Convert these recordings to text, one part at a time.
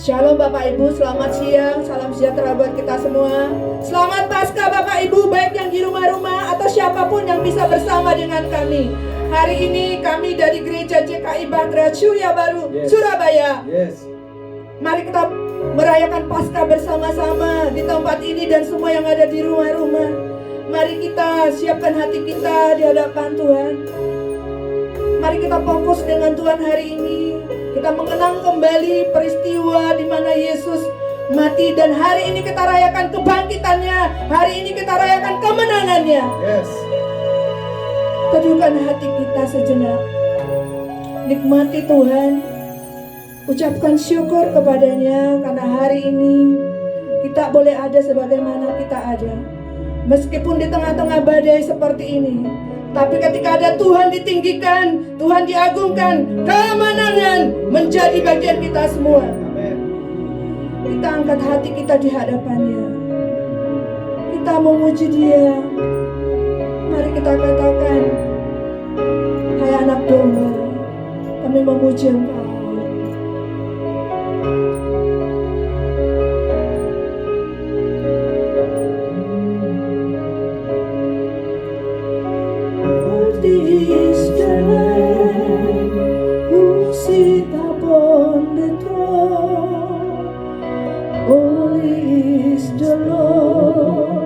Shalom Bapak Ibu, selamat siang, salam sejahtera buat kita semua. Selamat Paskah Bapak Ibu, baik yang di rumah-rumah atau siapapun yang bisa bersama dengan kami. Hari ini kami dari Gereja JKI Bahtera Surya Baru, Surabaya. Mari kita merayakan Paskah bersama-sama di tempat ini dan semua yang ada di rumah-rumah. Mari kita siapkan hati kita di hadapan Tuhan. Mari kita fokus dengan Tuhan hari ini. Kita mengenang kembali peristiwa di mana Yesus mati dan hari ini kita rayakan kebangkitannya. Hari ini kita rayakan kemenangannya. Teduhkan hati kita sejenak. Nikmati Tuhan. Ucapkan syukur kepadanya karena hari ini kita boleh ada sebagaimana kita ada. Meskipun di tengah-tengah badai seperti ini, tapi ketika ada Tuhan ditinggikan, Tuhan diagungkan, kemenangan menjadi bagian kita semua. Kita angkat hati kita di hadapannya. Kita memuji Dia. Mari kita katakan, hai anak domba, kami memuji Engkau. Is the Lamb who sits upon the throne. Holy is the Lord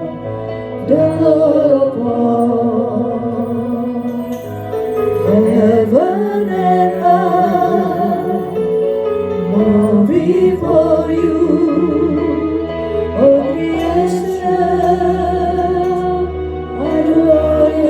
of all. Heaven and earth bow before you. Oh, creation adore you.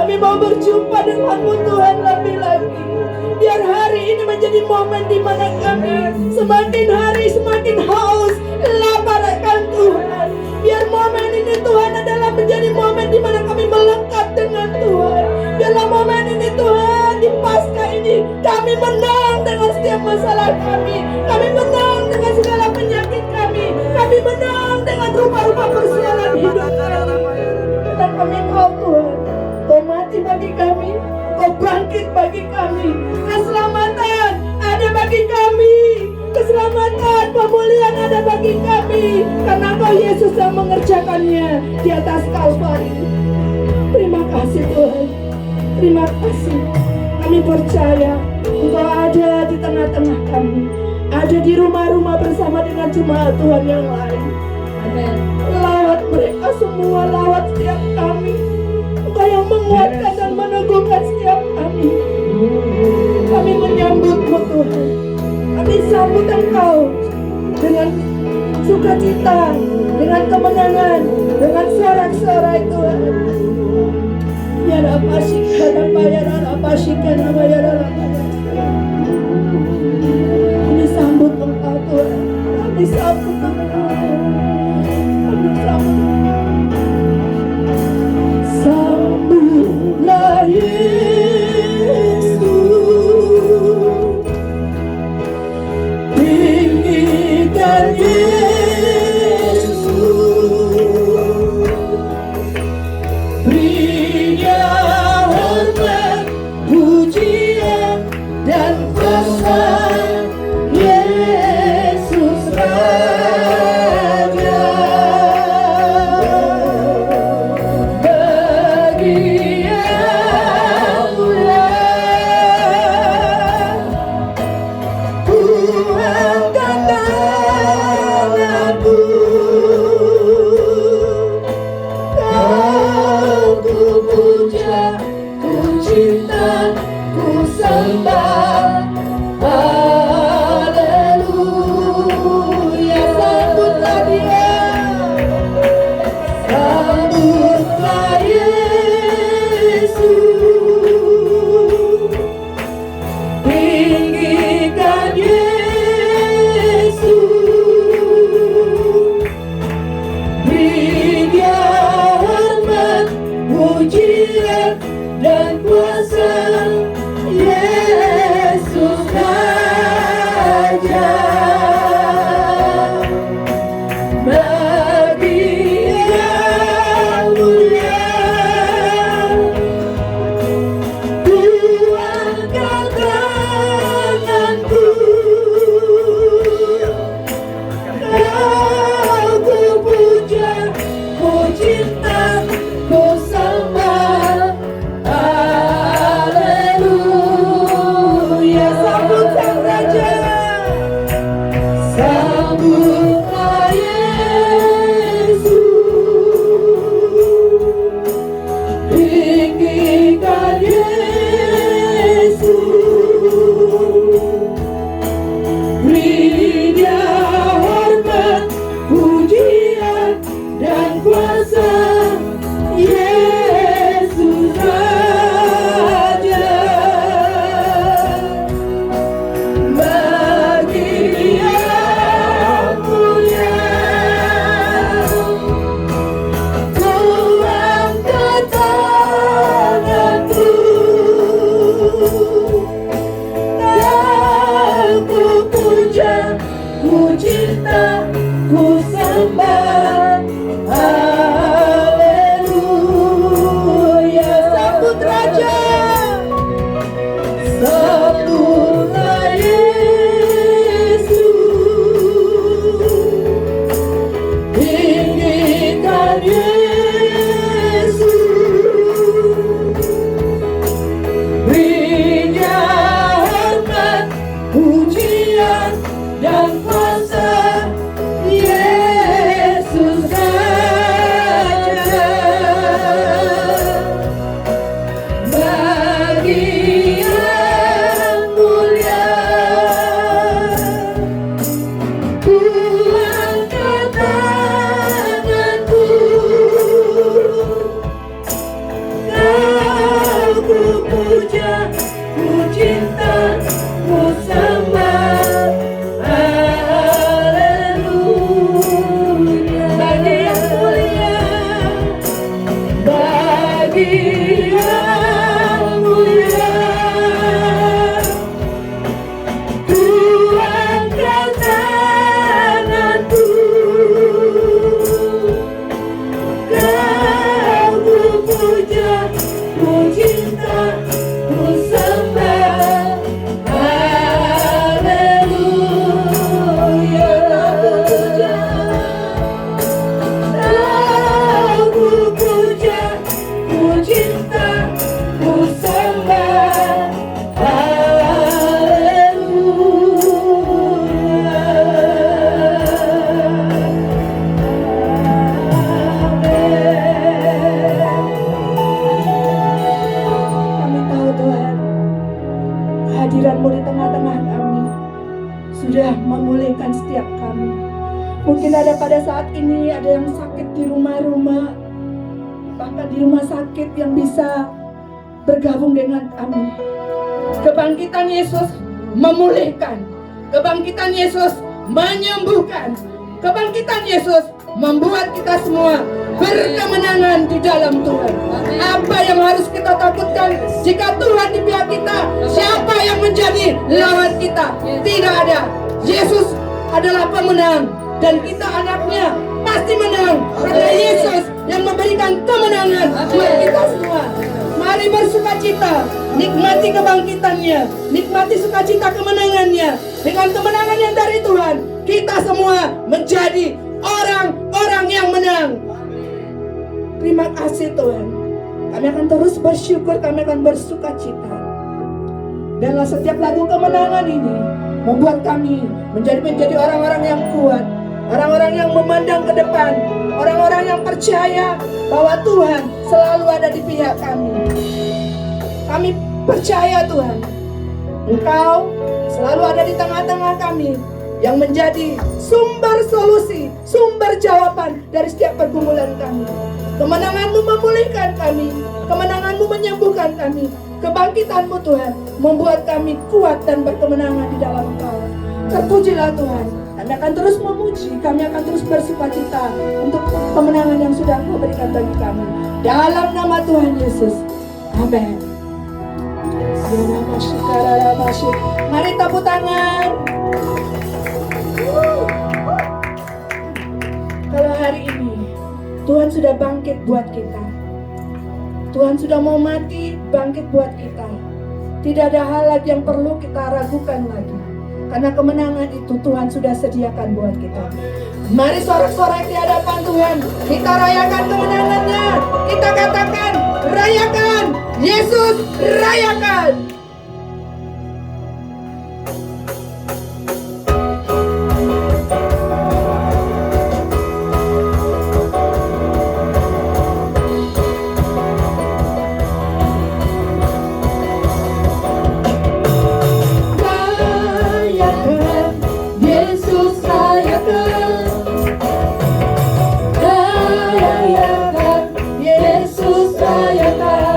Kami mau berjumpa dengan-Mu Tuhan lebih lagi. Biar hari ini menjadi momen di mana kami semakin hari semakin haus, lapar akan Tuhan. Biar momen ini Tuhan adalah menjadi momen di mana kami melekat dengan Tuhan. Biarlah momen ini Tuhan, di Paskah ini kami menang dengan setiap masalah kami. Kami menang dengan segala penyakit kami. Kami menang dengan rupa-rupa persoalan hidup kami. Dan kami tahu Tuhan, Kau mati bagi kami, Kau bangkit bagi kami. Keselamatan ada bagi kami. Keselamatan, pemulihan ada bagi kami. Karena Kau Yesus yang mengerjakannya di atas Kalvari. Terima kasih Tuhan. Terima kasih. Kami percaya Engkau ada di tengah-tengah kami. Ada di rumah-rumah bersama dengan jemaat Tuhan yang lain. Amin. Lawat mereka semua, lawat setiap kami. Engkau yang menguatkan dan meneguhkan setiap kami. Kami menyambut-Mu Tuhan. Kami sambut Engkau dengan sukacita, dengan kemenangan, dengan sorak-sorai Tuhan. Ya Rabba Shikana Bayara Rabba Shikana Bayara Rabba. Kami sambut Engkau Tuhan. Kami sambut Engkau. Kami sambut. Sambutlah Yesus, tinggikan Yesus, beri Dia hormat, pujian dan kuasa. Yesus Raja, bagi yang mulia, ku angkat tanganku, Kau ku puja, ku cinta, ku sembah. Haleluya, sambutlah Dia, sambutlah Yesus, tinggikan Yesus, beri Dia hormat, pujian dan kuasa. Yesus Raja, bagi yang mulia, ku angkat tanganku, Kau ku puja, ku cinta, ku sembah. Haleluya, sambut Sang Raja, sambutlah Yesus, tinggikan Yesus, beri Dia hormat, pujian dan kuasa. Yesus Raja, bagi yang mulia, ku angkat tanganku, ku puja, ku cinta, ku sembah. Haleluya. Bagi yang mulia, bagi yang mulia, ku angkat tanganku, kau ku puja, ku cinta, ku sembah. Haleluya. Kau ku puja, ku cinta, ku sembah. Kami tahu Tuhan, kehadiran-Mu di tengah-tengah kami sudah memulihkan setiap kami. Mungkin ada pada saat ini ada yang sakit di rumah-rumah, bahkan di rumah sakit yang bisa bergabung dengan kami. Kebangkitan Yesus memulihkan, kebangkitan Yesus menyembuhkan, kebangkitan Yesus membuat kita semua berkemenangan di dalam Tuhan. Apa yang harus kita takutkan jika Tuhan di pihak kita? Siapa yang menjadi lawan kita? Tidak ada. Yesus adalah pemenang dan kita anaknya pasti menang. Karena Yesus yang memberikan kemenangan buat kita semua. Mari bersukacita, nikmati kebangkitannya, nikmati sukacita kemenangannya. Dengan kemenangan yang dari Tuhan, kita semua menjadi orang-orang yang menang. Terima kasih Tuhan. Kami akan terus bersyukur, kami akan bersukacita. Dan setiap lagu kemenangan ini membuat kami menjadi orang-orang yang kuat, orang-orang yang memandang ke depan, orang-orang yang percaya bahwa Tuhan selalu ada di pihak kami. Kami percaya Tuhan, Engkau selalu ada di tengah-tengah kami, yang menjadi sumber solusi, sumber jawaban dari setiap pergumulan kami. Kemenangan-Mu memulihkan kami, kemenangan-Mu menyembuhkan kami, kebangkitan-Mu Tuhan membuat kami kuat dan berkemenangan di dalam Engkau. Terpujilah Tuhan. Kami akan terus memuji, kami akan terus bersukacita untuk kemenangan yang sudah Engkau berikan bagi kami. Dalam nama Tuhan Yesus. Amin. Mari tepuk tangan. Kalau hari ini Tuhan sudah bangkit buat kita, Tuhan sudah mau mati bangkit buat kita, tidak ada hal lagi yang perlu kita ragukan lagi, karena kemenangan itu Tuhan sudah sediakan buat kita. Mari sorak-sorai di hadapan Tuhan, kita rayakan kemenangannya, kita katakan rayakan, Yesus rayakan. Yesus rayakan.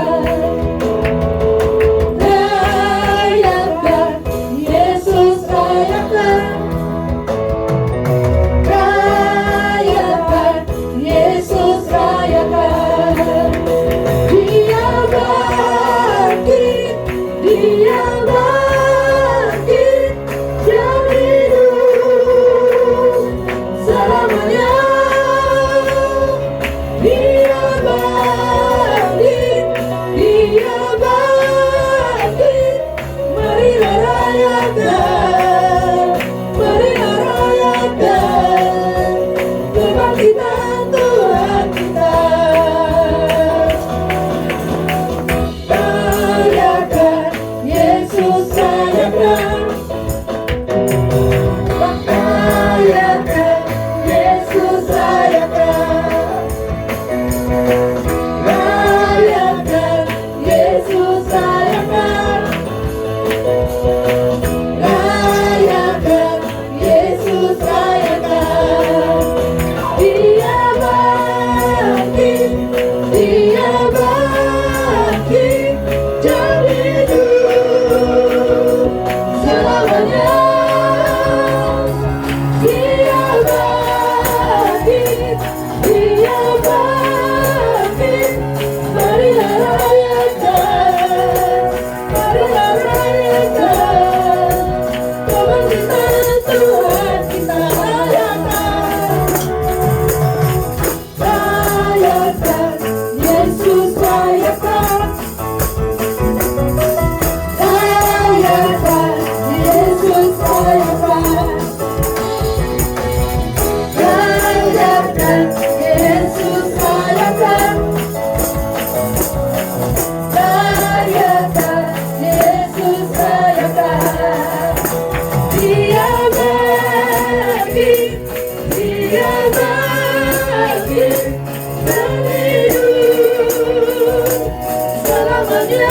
namanya.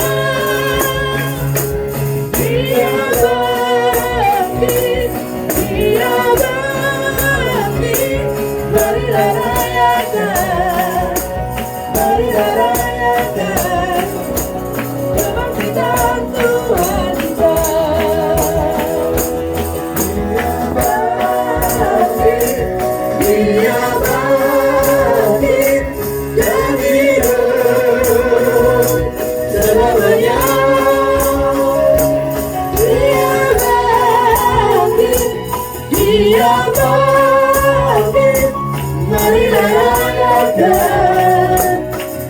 Dia bangkit, dia bangkit. Marilah rayakan, marilah rayakan kebangkitan Tuhan kita. Dia bangkit dan hidup selamanya. Dia bangkit, marilah rayakan,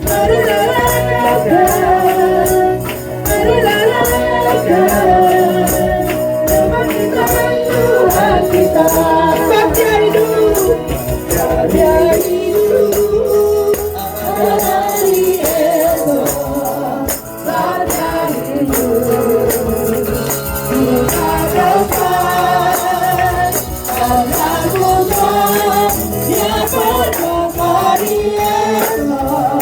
marilah rayakan, marilah rayakan kebangkitan Tuhan kita. Sabda hidup, sabda hidup, hari esok, sabda hidup, kita dapat anak Tuhan yang berkembali esok.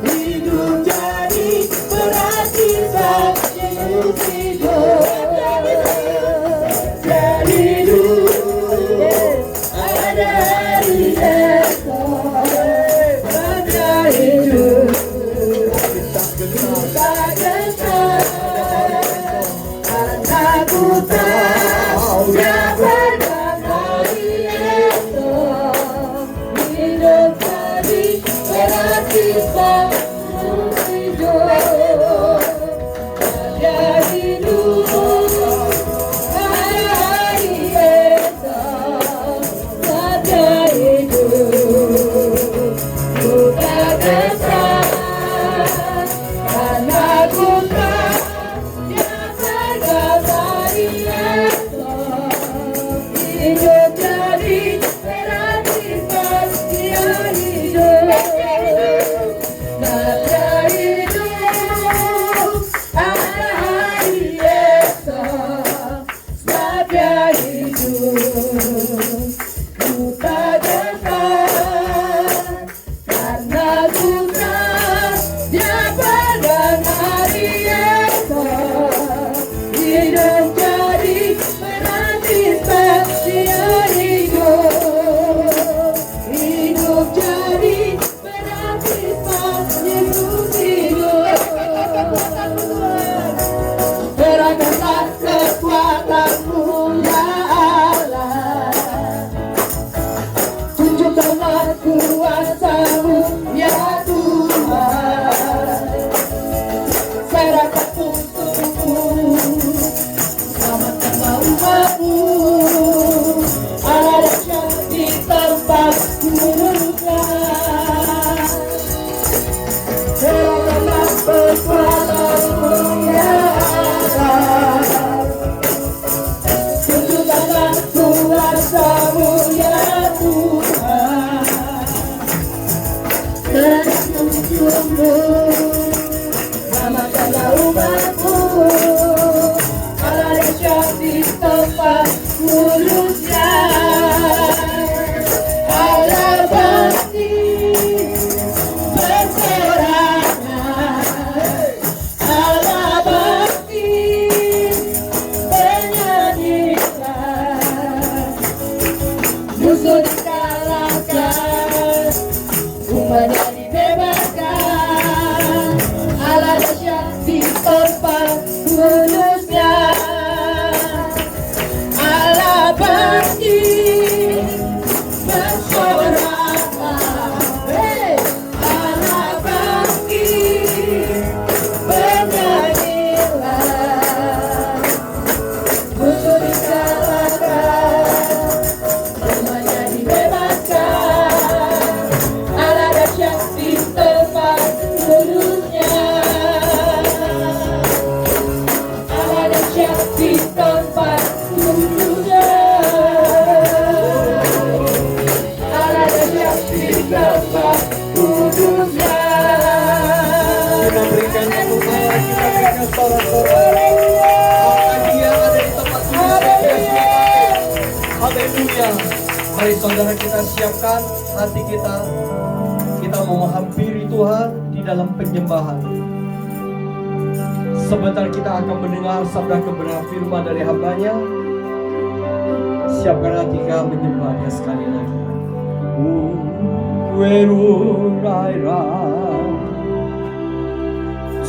Hidup jadi berarti saat Yesus hidup. Jadi hidup ada di esok, ada hidup kita gentar. Anakku tahu dia berkembali esok. Hidup jadi berarti saat hidup. Ada hidup hari esok, ada hidup buka besar. Anakku dia berkembali esok. Hidup jadi berarti saat dia hidup. Ada hidup hari esok, ada hidup buka besar. Karena Tuhan dia pada hari esok. Hidup jadi berarti saat dia hidup. Hidup jadi berarti saat Yesus hidup. Serahkanlah kekuatanmu ya Allah, tunjukkanlah kuasa-Mu ya Tuhan. Serahkan untukmu, selamatkanlah umat-Mu. Allah dahsyat di tempat duduknya. Serahkanlah kekuatanmu ya Allah, tunjukkanlah kuasa-Mu ya Tuhan. Serahkan untukmu, selamatkanlah umat-Mu. Allah dahsyat di tempat kudusnya. Allah bangkit berserangan, Allah bangkit menyanyikan. Musuh dikalahkan, umatnya dibebaskan. Allah dahsyat di tempat kudusnya. Allah bangkit bersorak-sorak. Allah bangkit bernyanyilah. Musuh dikalahkan, umatnya dibebaskan. Allah dahsyat di tempat kudusnya. Allah dahsyat di tempat kudusnya. Allah dahsyat di tempat kudusnya. Kita berikan tepuk tangan, kita berikan sorak-sorai. Maka Dia ada di tempat kudusnya. Haleluya. Mari saudara kita siapkan hati kita. Kita mau menghampiri Tuhan di dalam penyembahan. Sebentar kita akan mendengar sabda kebenaran firman dari hamba-Nya. Siapkan hati kita menyembah Dia sekali lagi. Where would I run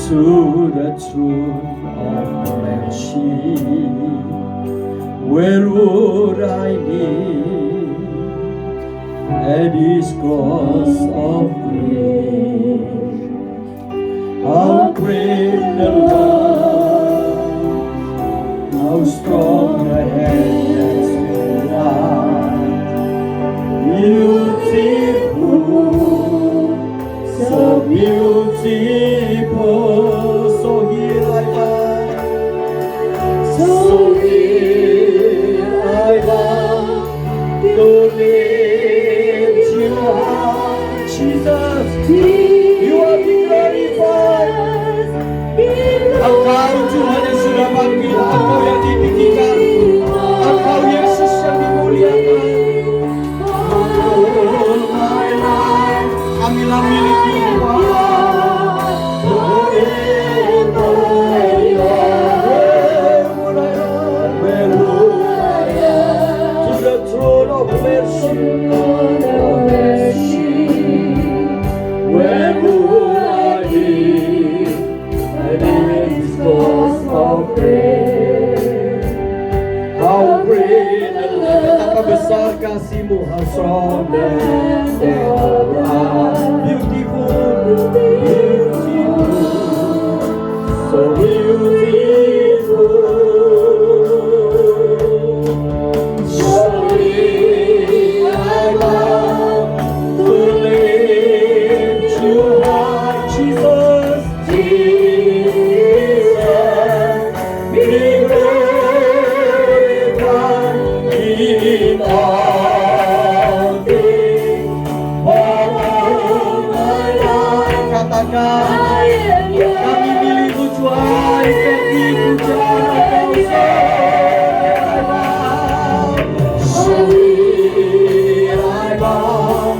to the throne of mercy? Where would I kneel at His cross of grace? How great the love, how strong the hand that still lies. Beautiful, so beautiful, so here I am, so here I am, to lift you high, Jesus, you are the glorified. Engkau Tuhan yang sudah panggil, Engkau yang ditinggikan, Engkau Yesus yang dimuliakan. All my life, kamilah milik Tuhan. Where would I run? To the throne of mercy. Where would I be? At His cross of grace. How great the love, betapa besar kasih-Mu, how strong the hand that lies. Beautiful, beautiful, so beautiful. Surely I love to lift you high, Jesus, Jesus, be glorified in all things. All my life, katakan, kami milik-Mu Tuhan, kami pujian Engkau sembah. Surely I bow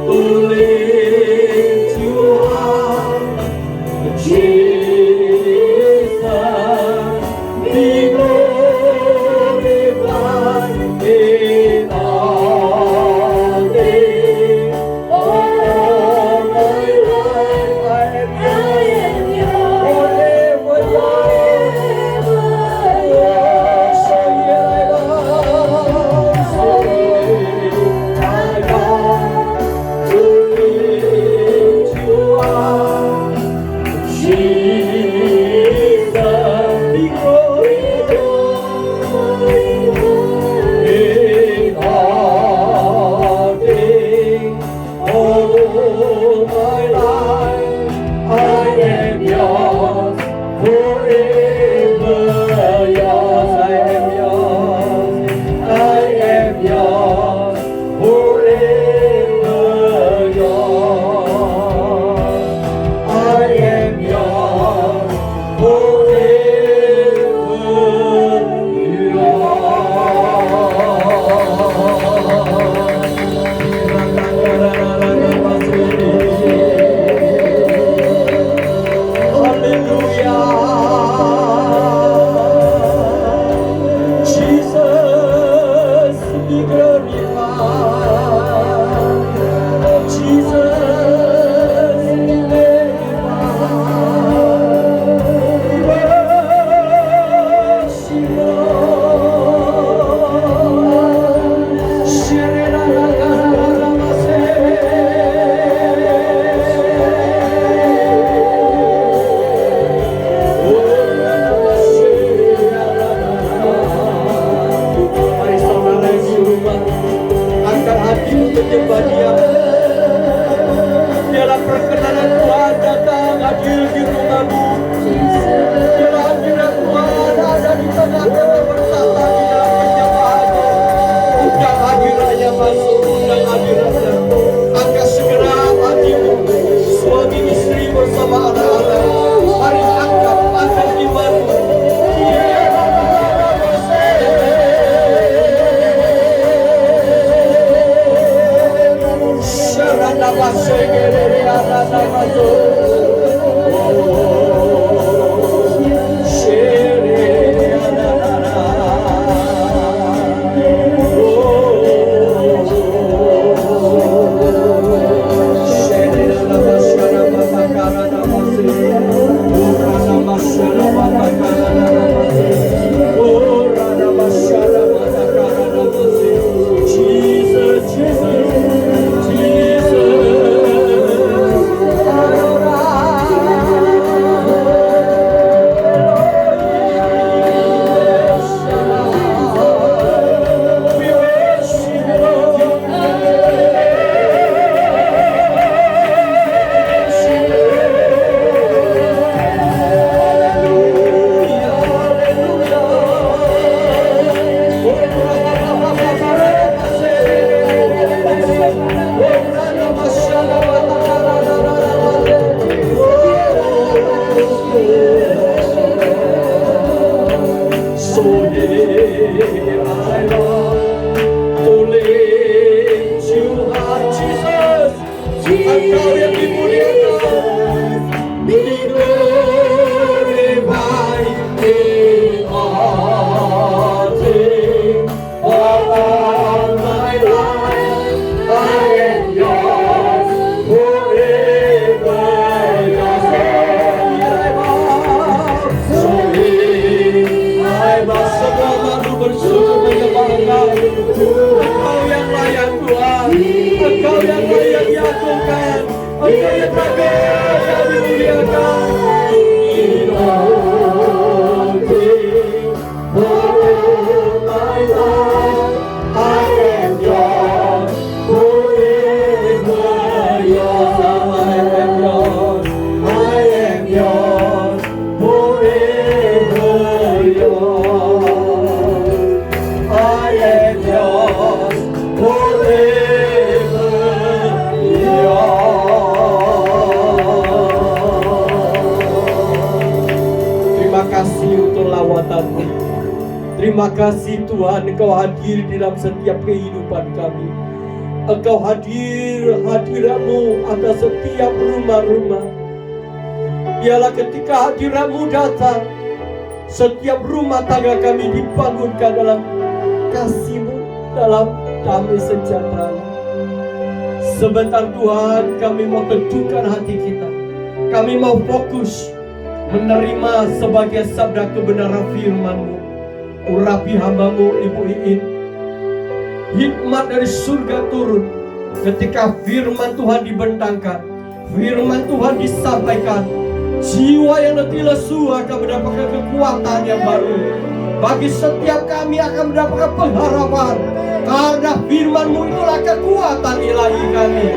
to lift you high, Jesus, be glorified in all things. All my life I am yours, forever yours. So here I love, so here I love to lift you up, Jesus, be glorified in all things. All my life I am yours, forever yours. I am yours, I am yours, forever yours. I am yours, forever yours. Hallelujah. Engkau yang layak Tuhan, Engkau yang layak diagungkan, Engkau yang layak dimuliakan. Terima kasih Tuhan, Engkau hadir di dalam setiap kehidupan kami. Engkau hadiratmu atas setiap rumah-rumah. Biarlah ketika hadiratmu datang, setiap rumah tangga kami dibangunkan dalam kasih-Mu, dalam damai sejahtera. Sebentar Tuhan, kami mau teduhkan hati kita. Kami mau fokus menerima sebagai sabda kebenaran firman-Mu. Urapi hamba-Mu Ibu Iin. Hikmat dari surga turun ketika firman Tuhan dibentangkan, firman Tuhan disampaikan. Jiwa yang letih lesu akan mendapatkan kekuatan yang baru. Bagi setiap kami akan mendapatkan pengharapan, karena firman-Mu itulah kekuatan ilahi kami.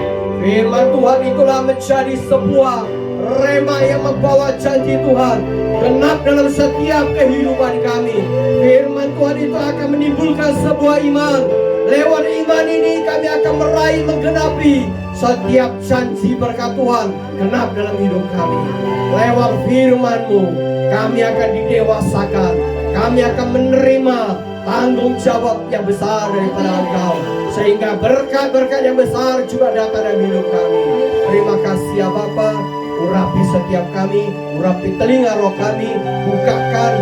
Firman Tuhan itulah menjadi sebuah rema yang membawa janji Tuhan genap dalam setiap kehidupan kami. Firman Tuhan itu akan menimbulkan sebuah iman. Lewat iman ini kami akan meraih menggenapi setiap janji berkat Tuhan genap dalam hidup kami. Lewat firman-Mu kami akan didewasakan. Kami akan menerima tanggung jawab yang besar daripada Engkau, sehingga berkat-berkat yang besar juga datang dalam hidup kami. Terima kasih ya Bapa. Urapi setiap kami, urapi telinga roh kami, bukakan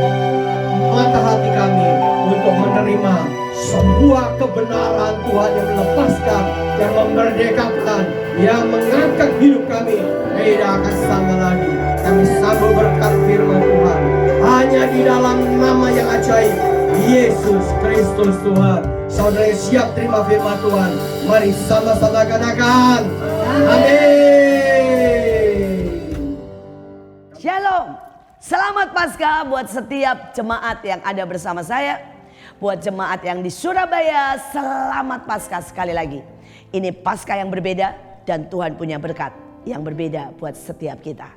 mata hati kami untuk menerima sebuah kebenaran Tuhan yang melepaskan, yang memerdekakan, yang mengangkat hidup kami. Tidak akan sama lagi. Kami sambut berkat firman Tuhan hanya di dalam nama yang ajaib, Yesus Kristus Tuhan. Saudara yang siap terima firman Tuhan, mari sama-sama katakan amin. Shalom, selamat Paskah buat setiap jemaat yang ada bersama saya. Buat jemaat yang di Surabaya, selamat Paskah sekali lagi. Ini Paskah yang berbeda dan Tuhan punya berkat yang berbeda buat setiap kita.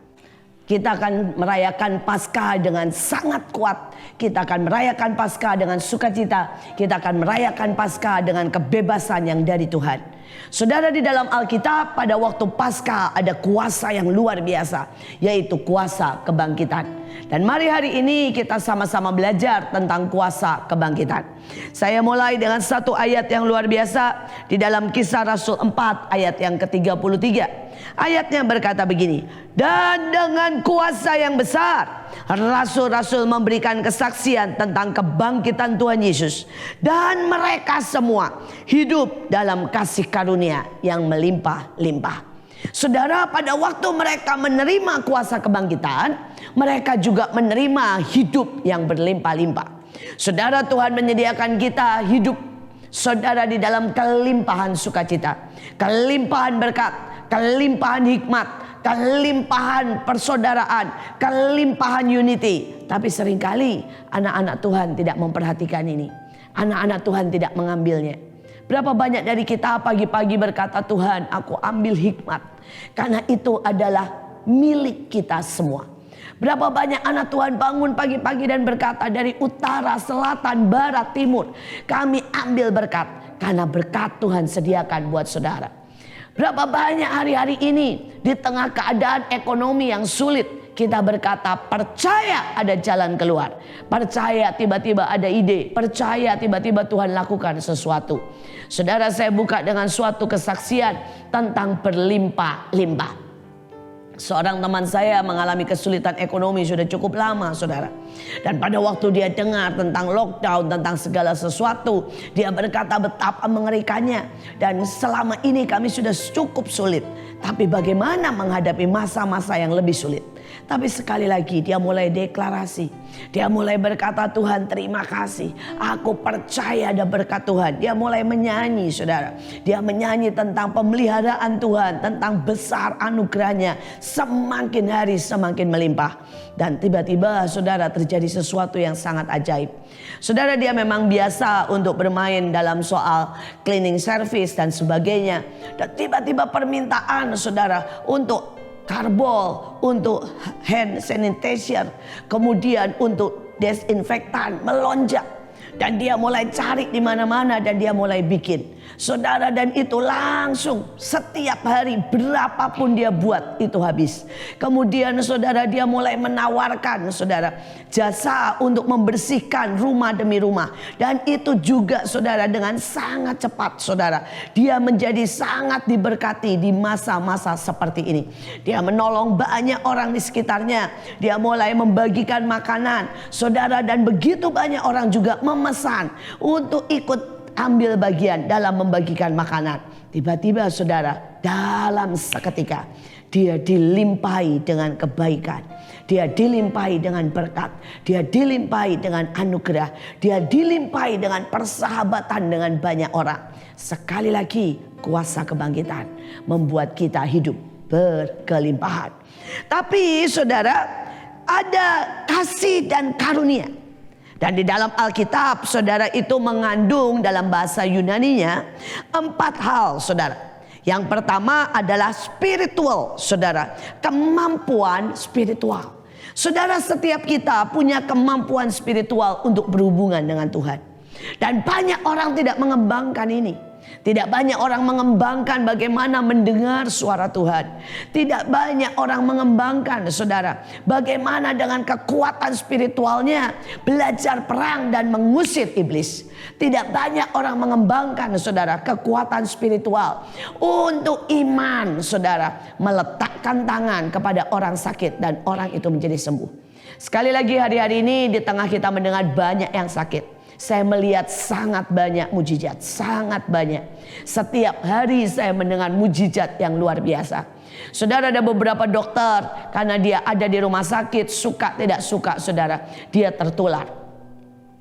Kita akan merayakan Paskah dengan sangat kuat. Kita akan merayakan Paskah dengan sukacita. Kita akan merayakan Paskah dengan kebebasan yang dari Tuhan. Saudara, di dalam Alkitab pada waktu Paskah ada kuasa yang luar biasa, yaitu kuasa kebangkitan. Dan mari hari ini kita sama-sama belajar tentang kuasa kebangkitan. Saya mulai dengan satu ayat yang luar biasa di dalam Kisah Rasul 4 ayat yang ke-33. Ayatnya berkata begini, dan dengan kuasa yang besar rasul-rasul memberikan kesaksian tentang kebangkitan Tuhan Yesus, dan mereka semua hidup dalam kasih karunia yang melimpah-limpah. Saudara, pada waktu mereka menerima kuasa kebangkitan, mereka juga menerima hidup yang berlimpah-limpah. Saudara, Tuhan menyediakan kita hidup, saudara, di dalam kelimpahan sukacita, kelimpahan berkat, kelimpahan hikmat, kelimpahan persaudaraan, kelimpahan unity. Tapi seringkali anak-anak Tuhan tidak memperhatikan ini. Anak-anak Tuhan tidak mengambilnya. Berapa banyak dari kita pagi-pagi berkata, Tuhan, aku ambil hikmat, karena itu adalah milik kita semua. Berapa banyak anak Tuhan bangun pagi-pagi dan berkata, dari utara, selatan, barat, timur, kami ambil berkat, karena berkat Tuhan sediakan buat saudara. Berapa banyak hari-hari ini di tengah keadaan ekonomi yang sulit, kita berkata percaya ada jalan keluar, percaya tiba-tiba ada ide, percaya tiba-tiba Tuhan lakukan sesuatu. Saudara, saya buka dengan suatu kesaksian tentang berlimpah-limpah. Seorang teman saya mengalami kesulitan ekonomi sudah cukup lama, saudara. Dan pada waktu dia dengar tentang lockdown, tentang segala sesuatu, dia berkata betapa mengerikannya. Dan selama ini kami sudah cukup sulit. Tapi bagaimana menghadapi masa-masa yang lebih sulit? Tapi sekali lagi dia mulai deklarasi. Dia mulai berkata, Tuhan terima kasih. Aku percaya ada berkat Tuhan. Dia mulai menyanyi, saudara. Dia menyanyi tentang pemeliharaan Tuhan. Tentang besar anugerahnya. Semakin hari semakin melimpah. Dan tiba-tiba saudara terjadi sesuatu yang sangat ajaib. Saudara, dia memang biasa untuk bermain dalam soal cleaning service dan sebagainya. Dan tiba-tiba permintaan saudara untuk karbol, untuk hand sanitizer, kemudian untuk desinfektan melonjak. Dan dia mulai cari di mana-mana dan dia mulai bikin. Saudara, dan itu langsung setiap hari berapapun dia buat itu habis. Kemudian saudara, dia mulai menawarkan saudara jasa untuk membersihkan rumah demi rumah. Dan itu juga saudara dengan sangat cepat saudara. Dia menjadi sangat diberkati di masa-masa seperti ini. Dia menolong banyak orang di sekitarnya. Dia mulai membagikan makanan saudara, dan begitu banyak orang juga memesan untuk ikut ambil bagian dalam membagikan makanan. Tiba-tiba saudara, dalam seketika dia dilimpahi dengan kebaikan. Dia dilimpahi dengan berkat. Dia dilimpahi dengan anugerah. Dia dilimpahi dengan persahabatan dengan banyak orang. Sekali lagi, kuasa kebangkitan membuat kita hidup berkelimpahan. Tapi saudara, ada kasih dan karunia. Dan di dalam Alkitab saudara itu mengandung dalam bahasa Yunaninya 4 hal saudara. Yang pertama adalah spiritual saudara. Kemampuan spiritual. Saudara, setiap kita punya kemampuan spiritual untuk berhubungan dengan Tuhan. Dan banyak orang tidak mengembangkan ini. Tidak banyak orang mengembangkan bagaimana mendengar suara Tuhan. Tidak banyak orang mengembangkan saudara bagaimana dengan kekuatan spiritualnya belajar perang dan mengusir iblis. Tidak banyak orang mengembangkan saudara kekuatan spiritual untuk iman saudara, meletakkan tangan kepada orang sakit dan orang itu menjadi sembuh. Sekali lagi, hari-hari ini di tengah kita mendengar banyak yang sakit. Saya melihat sangat banyak mujizat, sangat banyak. Setiap hari saya mendengar mujizat yang luar biasa. Saudara, ada beberapa dokter karena dia ada di rumah sakit, suka tidak suka saudara, dia tertular.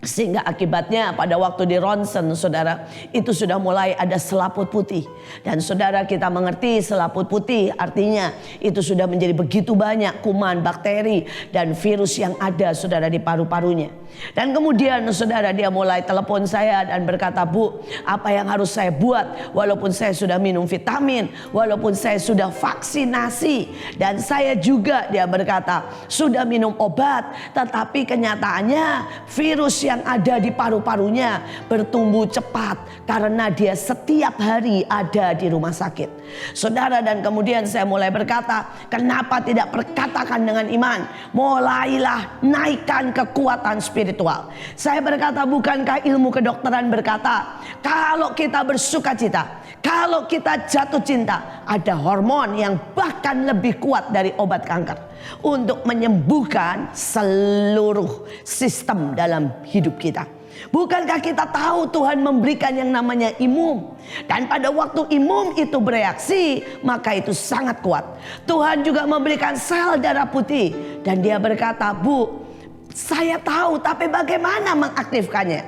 Sehingga akibatnya pada waktu di ronsen saudara itu sudah mulai ada selaput putih. Dan saudara, kita mengerti selaput putih artinya itu sudah menjadi begitu banyak kuman, bakteri dan virus yang ada saudara di paru-parunya. Dan kemudian saudara, dia mulai telepon saya dan berkata, Bu, apa yang harus saya buat? Walaupun saya sudah minum vitamin, walaupun saya sudah vaksinasi, dan saya juga, dia berkata, sudah minum obat, tetapi kenyataannya virus yang ada di paru-parunya bertumbuh cepat karena dia setiap hari ada di rumah sakit. Saudara, dan kemudian saya mulai berkata, kenapa tidak perkatakan dengan iman? Mulailah naikkan kekuatan spiritual. Saya berkata, bukankah ilmu kedokteran berkata, kalau kita bersuka cita, kalau kita jatuh cinta, ada hormon yang bahkan lebih kuat dari obat kanker untuk menyembuhkan seluruh sistem dalam hidup kita. Bukankah kita tahu Tuhan memberikan yang namanya imun? Dan pada waktu imun itu bereaksi, maka itu sangat kuat. Tuhan juga memberikan sel darah putih. Dan dia berkata, Bu, saya tahu, tapi bagaimana mengaktifkannya?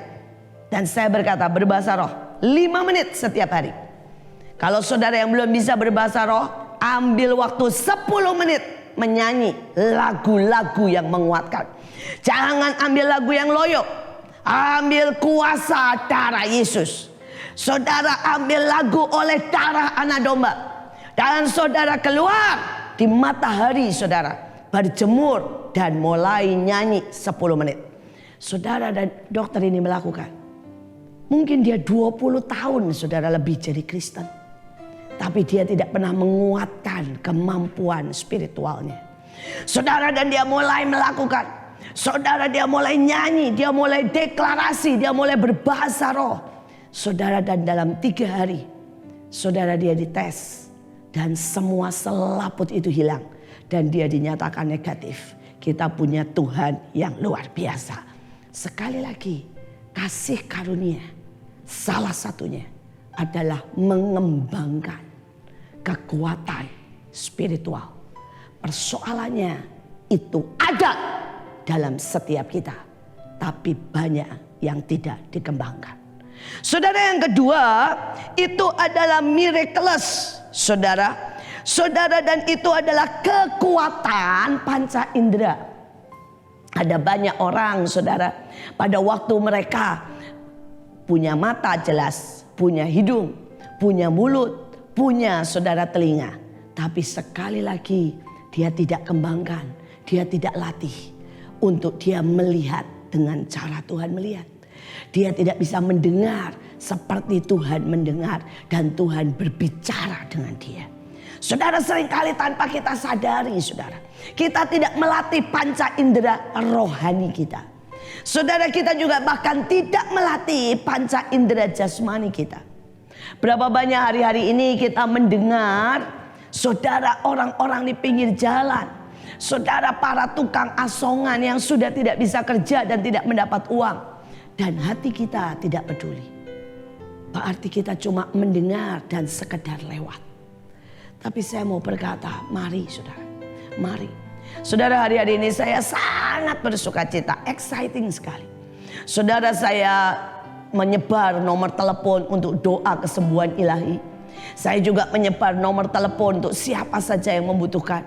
Dan saya berkata, berbahasa roh 5 menit setiap hari. Kalau saudara yang belum bisa berbahasa roh, ambil waktu 10 menit menyanyi lagu-lagu yang menguatkan. Jangan ambil lagu yang loyo. Ambil kuasa darah Yesus. Saudara, ambil lagu oleh darah anak domba. Dan saudara keluar di matahari saudara, berjemur dan mulai nyanyi 10 menit. Saudara, dan dokter ini melakukan. Mungkin dia 20 tahun saudara lebih jadi Kristen. Tapi dia tidak pernah menguatkan kemampuan spiritualnya. Saudara, dan dia mulai melakukan. Saudara, dia mulai nyanyi, dia mulai deklarasi, dia mulai berbahasa roh. Saudara, dan dalam 3 hari, saudara, dia dites. Dan semua selaput itu hilang. dan dia dinyatakan negatif. Kita punya Tuhan yang luar biasa. Sekali lagi, kasih karunia salah satunya adalah mengembangkan kekuatan spiritual. Persoalannya itu ada dalam setiap kita, tapi banyak yang tidak dikembangkan. Saudara, yang kedua itu adalah miraculous, saudara. Saudara, dan itu adalah kekuatan panca indera. Ada banyak orang, saudara, pada waktu mereka punya mata jelas, punya hidung, punya mulut, punya saudara telinga, tapi sekali lagi dia tidak kembangkan, dia tidak latih untuk dia melihat dengan cara Tuhan melihat. Dia tidak bisa mendengar seperti Tuhan mendengar dan Tuhan berbicara dengan dia. Saudara, seringkali tanpa kita sadari, saudara, kita tidak melatih panca indera rohani kita. Saudara, kita juga bahkan tidak melatih panca indera jasmani kita. Berapa banyak hari-hari ini kita mendengar, saudara, orang-orang di pinggir jalan, saudara, para tukang asongan yang sudah tidak bisa kerja dan tidak mendapat uang, dan hati kita tidak peduli. Berarti kita cuma mendengar dan sekedar lewat. Tapi saya mau berkata, mari saudara, mari. Saudara, hari-hari ini saya sangat bersuka cita, exciting sekali. Saudara, saya menyebar nomor telepon untuk doa kesembuhan ilahi. Saya juga menyebar nomor telepon untuk siapa saja yang membutuhkan.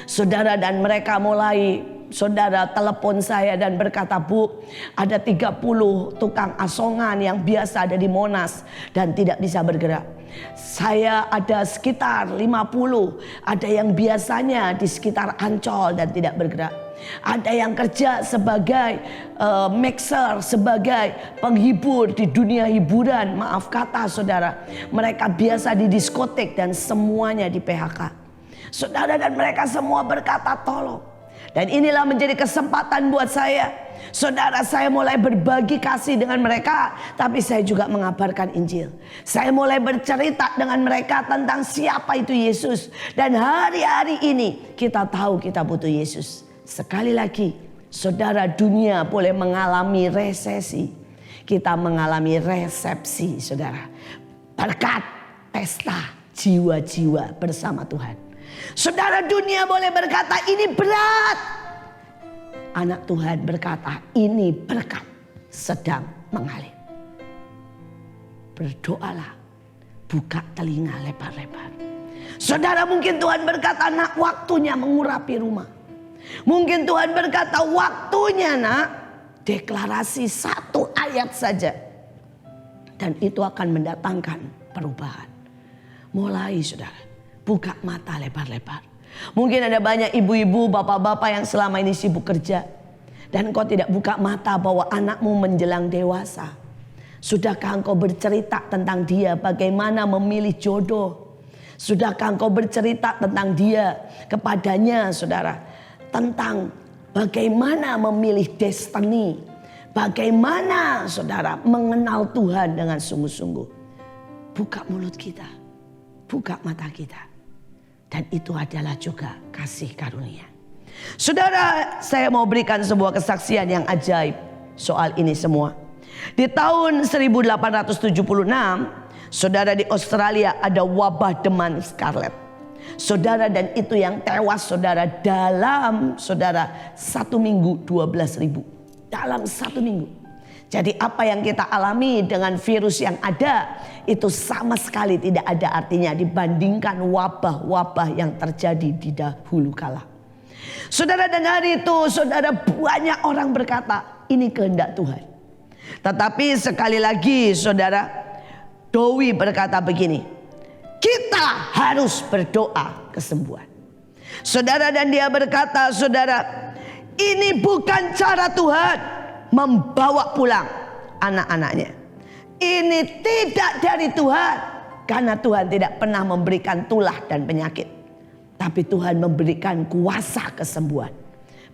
Saudara, dan mereka mulai, saudara, telepon saya dan berkata, Bu, ada 30 tukang asongan yang biasa ada di Monas dan tidak bisa bergerak. Saya ada sekitar 50, ada yang biasanya di sekitar Ancol dan tidak bergerak. Ada yang kerja sebagai mixer, sebagai penghibur di dunia hiburan. Maaf kata, saudara, mereka biasa di diskotik dan semuanya di PHK. Saudara, dan mereka semua berkata tolong. Dan inilah menjadi kesempatan buat saya. Saudara, saya mulai berbagi kasih dengan mereka, tapi saya juga mengabarkan Injil. Saya mulai bercerita dengan mereka tentang siapa itu Yesus. Dan hari-hari ini kita tahu kita butuh Yesus. Sekali lagi, saudara, dunia boleh mengalami resesi, kita mengalami resepsi, saudara, berkat pesta jiwa-jiwa bersama Tuhan. Saudara, dunia boleh berkata ini berat. Anak Tuhan berkata ini berkat sedang mengalir. Berdoalah, buka telinga lebar-lebar. Saudara, mungkin Tuhan berkata, nak, waktunya mengurapi rumah. Mungkin Tuhan berkata, waktunya, nak, deklarasi 1 ayat saja, dan itu akan mendatangkan perubahan. Mulai, saudara, buka mata lebar-lebar. Mungkin ada banyak ibu-ibu, bapak-bapak yang selama ini sibuk kerja, dan engkau tidak buka mata bahwa anakmu menjelang dewasa. Sudahkah engkau bercerita tentang dia bagaimana memilih jodoh? Sudahkah engkau bercerita tentang dia kepadanya, saudara, tentang bagaimana memilih destiny, bagaimana, saudara, mengenal Tuhan dengan sungguh-sungguh? Buka mulut kita, buka mata kita. Dan itu adalah juga kasih karunia. Saudara, saya mau berikan sebuah kesaksian yang ajaib soal ini semua. Di tahun 1876, saudara, di Australia ada wabah demam scarlet. Saudara, dan itu yang tewas, saudara, dalam, saudara, 1 minggu 12.000. Dalam 1 minggu. Jadi apa yang kita alami dengan virus yang ada itu sama sekali tidak ada artinya dibandingkan wabah-wabah yang terjadi di dahulu kala. Saudara, dan hari itu, saudara, banyak orang berkata ini kehendak Tuhan. Tetapi sekali lagi, saudara, Dowi berkata begini, kita harus berdoa kesembuhan. Saudara, dan dia berkata, saudara, ini bukan cara Tuhan membawa pulang anak-anaknya. Ini tidak dari Tuhan, karena Tuhan tidak pernah memberikan tulah dan penyakit, tapi Tuhan memberikan kuasa kesembuhan.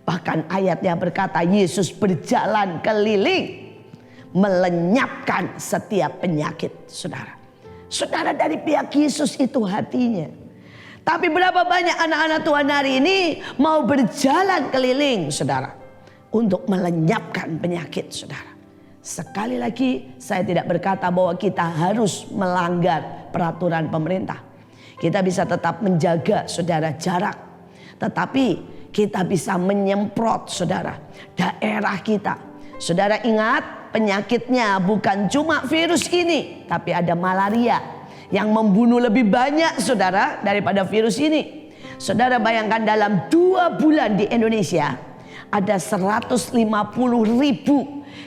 Bahkan ayatnya berkata Yesus berjalan keliling melenyapkan setiap penyakit, saudara. Saudara, dari pihak Yesus itu hatinya. Tapi berapa banyak anak-anak Tuhan hari ini mau berjalan keliling, saudara, untuk melenyapkan penyakit, saudara. Sekali lagi saya tidak berkata bahwa kita harus melanggar peraturan pemerintah. Kita bisa tetap menjaga, saudara, jarak. Tetapi kita bisa menyemprot, saudara, daerah kita. Saudara ingat, penyakitnya bukan cuma virus ini, tapi ada malaria yang membunuh lebih banyak, saudara, daripada virus ini. Saudara bayangkan dalam 2 bulan di Indonesia ada 150.000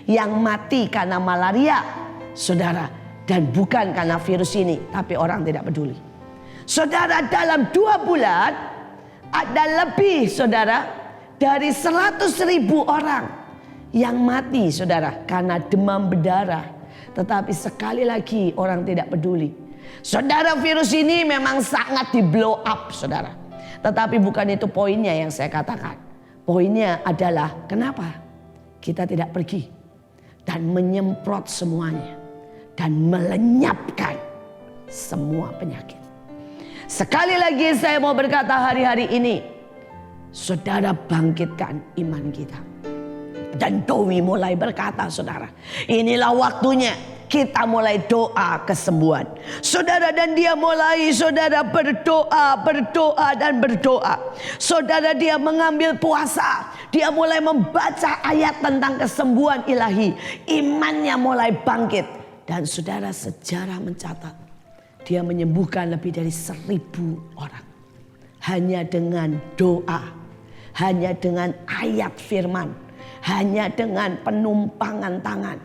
yang mati karena malaria, saudara. Dan bukan karena virus ini, tapi orang tidak peduli. Saudara, dalam 2 bulan ada lebih, saudara, dari 100.000 orang yang mati, saudara, karena demam berdarah. Tetapi sekali lagi orang tidak peduli. Saudara, virus ini memang sangat di blow up, saudara. Tetapi bukan itu poinnya yang saya katakan. Poinnya adalah kenapa kita tidak pergi dan menyemprot semuanya dan melenyapkan semua penyakit. Sekali lagi saya mau berkata hari-hari ini, saudara, bangkitkan iman kita. Dan Dowi mulai berkata, saudara, inilah waktunya kita mulai doa kesembuhan. Saudara, dan dia mulai, saudara, berdoa dan berdoa. Saudara, dia mengambil puasa. Dia mulai membaca ayat tentang kesembuhan ilahi. Imannya mulai bangkit. Dan saudara, sejarah mencatat dia menyembuhkan lebih dari 1.000 orang. Hanya dengan doa. Hanya dengan ayat firman. Hanya dengan penumpangan tangan.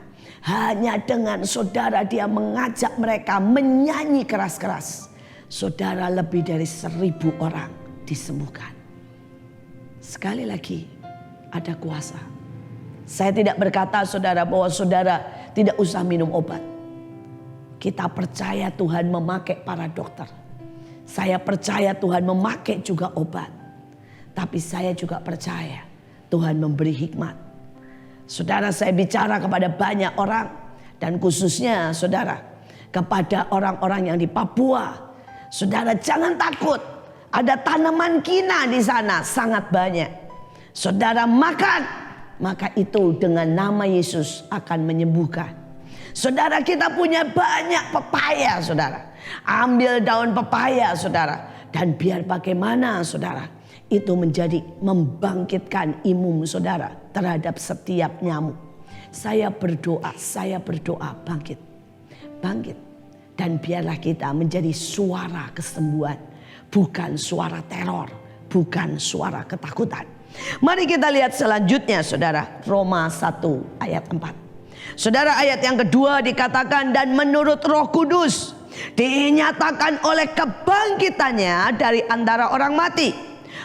Hanya dengan, saudara, dia mengajak mereka menyanyi keras-keras. Saudara, lebih dari 1.000 orang disembuhkan. Sekali lagi, ada kuasa. Saya tidak berkata, saudara, bahwa saudara tidak usah minum obat. Kita percaya Tuhan memakai para dokter. Saya percaya Tuhan memakai juga obat. Tapi saya juga percaya Tuhan memberi hikmat. Saudara, saya bicara kepada banyak orang, dan khususnya, saudara, kepada orang-orang yang di Papua. Saudara, jangan takut. Ada tanaman kina di sana sangat banyak. Saudara makan, maka itu dengan nama Yesus akan menyembuhkan. Saudara, kita punya banyak pepaya, saudara. Ambil daun pepaya, saudara, dan biar bagaimana, saudara, itu menjadi membangkitkan imun saudara terhadap setiap nyamuk. Saya berdoa bangkit. Bangkit. Dan biarlah kita menjadi suara kesembuhan. Bukan suara teror. Bukan suara ketakutan. Mari kita lihat selanjutnya, saudara. Roma 1 ayat 4. Saudara, ayat yang kedua dikatakan, dan menurut Roh Kudus dinyatakan oleh kebangkitannya dari antara orang mati,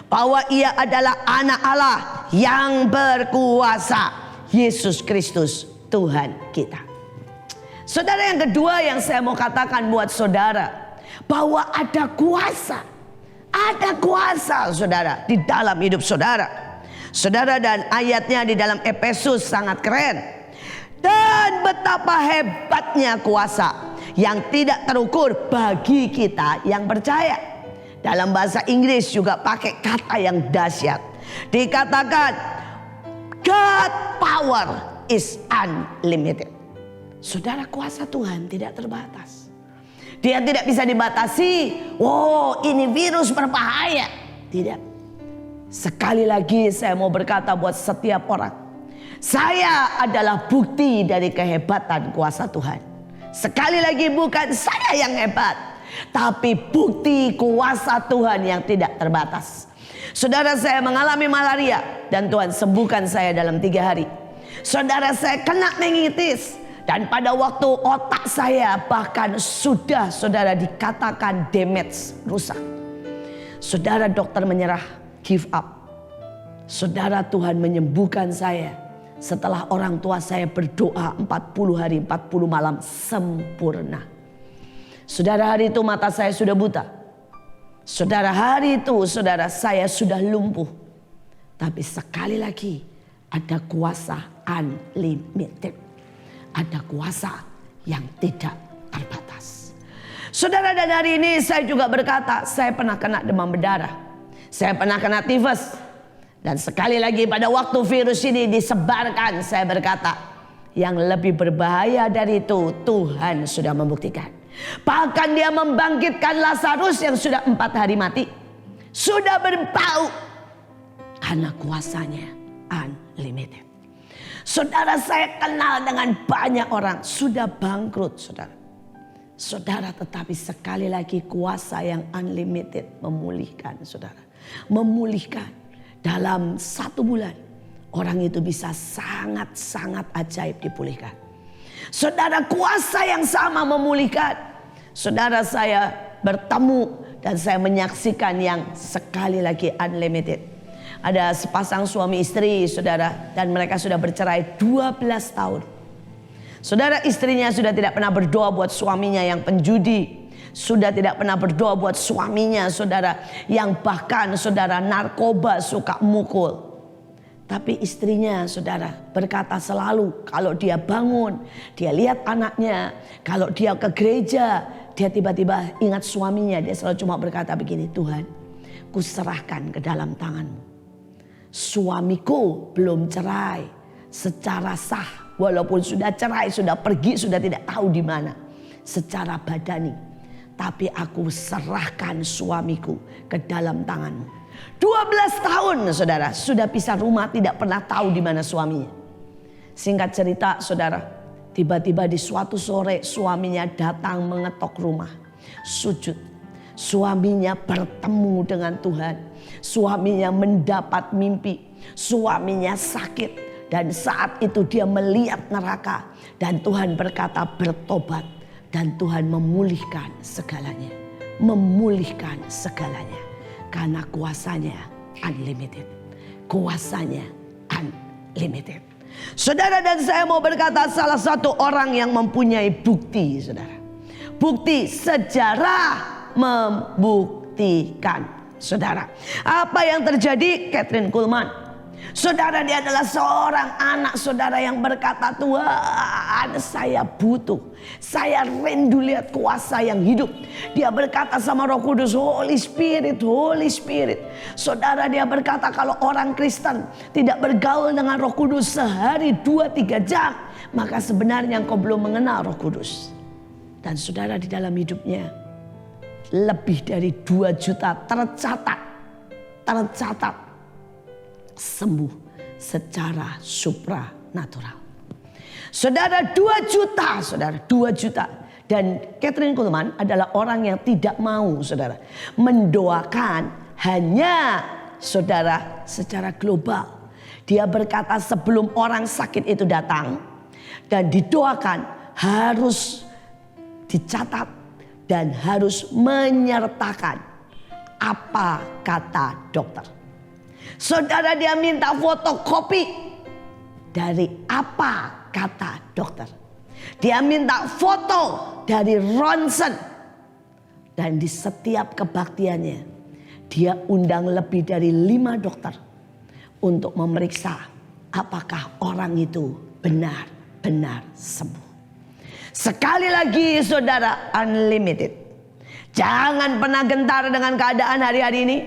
bahwa ia adalah anak Allah yang berkuasa, Yesus Kristus Tuhan kita. Saudara, yang kedua yang saya mau katakan buat saudara, bahwa ada kuasa. Ada kuasa, saudara, di dalam hidup saudara. Saudara, dan ayatnya di dalam Efesus sangat keren. Dan betapa hebatnya kuasa yang tidak terukur bagi kita yang percaya. Dalam bahasa Inggris juga pakai kata yang dahsyat. Dikatakan God power is unlimited. Saudara, kuasa Tuhan tidak terbatas. Dia tidak bisa dibatasi. Oh, ini virus berbahaya. Tidak. Sekali lagi saya mau berkata buat setiap orang, saya adalah bukti dari kehebatan kuasa Tuhan. Sekali lagi, bukan saya yang hebat, tapi bukti kuasa Tuhan yang tidak terbatas. Saudara, saya mengalami malaria dan Tuhan sembuhkan saya dalam 3 hari. Saudara, saya kena meningitis dan pada waktu otak saya bahkan sudah, saudara, dikatakan damage, rusak. Saudara, dokter menyerah, give up. Saudara, Tuhan menyembuhkan saya setelah orang tua saya berdoa 40 hari 40 malam sempurna. Saudara, hari itu mata saya sudah buta. Saudara, hari itu, saudara, saya sudah lumpuh. Tapi sekali lagi, ada kuasa unlimited. Ada kuasa yang tidak terbatas. Saudara, dan hari ini saya juga berkata, saya pernah kena demam berdarah. Saya pernah kena tifus. Dan sekali lagi pada waktu virus ini disebarkan, saya berkata, yang lebih berbahaya dari itu Tuhan sudah membuktikan. Bahkan dia membangkitkan Lazarus yang sudah 4 hari mati. Sudah berbau. Karena kuasanya unlimited. Saudara, saya kenal dengan banyak orang sudah bangkrut, saudara. Saudara, tetapi sekali lagi kuasa yang unlimited memulihkan, saudara. Memulihkan dalam 1 bulan. Orang itu bisa sangat-sangat ajaib dipulihkan. Saudara, kuasa yang sama memulihkan. Saudara, saya bertemu dan saya menyaksikan yang sekali lagi unlimited. Ada sepasang suami istri, saudara, dan mereka sudah bercerai 12 tahun. Saudara, istrinya sudah tidak pernah berdoa buat suaminya yang penjudi. Sudah tidak pernah berdoa buat suaminya, saudara, yang bahkan saudara narkoba, suka mukul. Tapi istrinya, saudara, berkata selalu kalau dia bangun, dia lihat anaknya, kalau dia ke gereja, dia tiba-tiba ingat suaminya. Dia selalu cuma berkata begini, Tuhan, kuserahkan ke dalam tangan-Mu. Suamiku belum cerai secara sah, walaupun sudah cerai, sudah pergi, sudah tidak tahu di mana secara badani. Tapi aku serahkan suamiku ke dalam tangan-Mu. 12 tahun, saudara, sudah pisah rumah, tidak pernah tahu di mana suaminya. Singkat cerita, saudara, tiba-tiba di suatu sore suaminya datang mengetok rumah, sujud. Suaminya bertemu dengan Tuhan. Suaminya mendapat mimpi. Suaminya sakit. Dan saat itu dia melihat neraka. Dan Tuhan berkata bertobat. Dan Tuhan memulihkan segalanya. Memulihkan segalanya. Karena kuasanya unlimited. Kuasanya unlimited. Saudara, dan saya mau berkata salah satu orang yang mempunyai bukti, saudara. Bukti sejarah membuktikan, saudara. Apa yang terjadi? Kathryn Kuhlman, saudara, dia adalah seorang anak, saudara, yang berkata, Tuhan, saya butuh, saya rindu lihat kuasa yang hidup. Dia berkata sama Roh Kudus, Holy Spirit, Holy Spirit. Saudara, dia berkata kalau orang Kristen tidak bergaul dengan Roh Kudus sehari 2-3 jam, maka sebenarnya engkau belum mengenal Roh Kudus. Dan saudara, di dalam hidupnya lebih dari 2 juta tercatat sembuh secara supranatural. Saudara, 2 juta, saudara, 2 juta. Dan Kathryn Kuhlman adalah orang yang tidak mau, saudara, mendoakan hanya, saudara, secara global. Dia berkata sebelum orang sakit itu datang dan didoakan, harus dicatat dan harus menyertakan apa kata dokter. Saudara, dia minta fotokopi dari apa kata dokter. Dia minta foto dari ronsen. Dan di setiap kebaktiannya, dia undang lebih dari 5 dokter untuk memeriksa apakah orang itu benar-benar sembuh. Sekali lagi, saudara, unlimited. Jangan pernah gentar dengan keadaan hari-hari ini.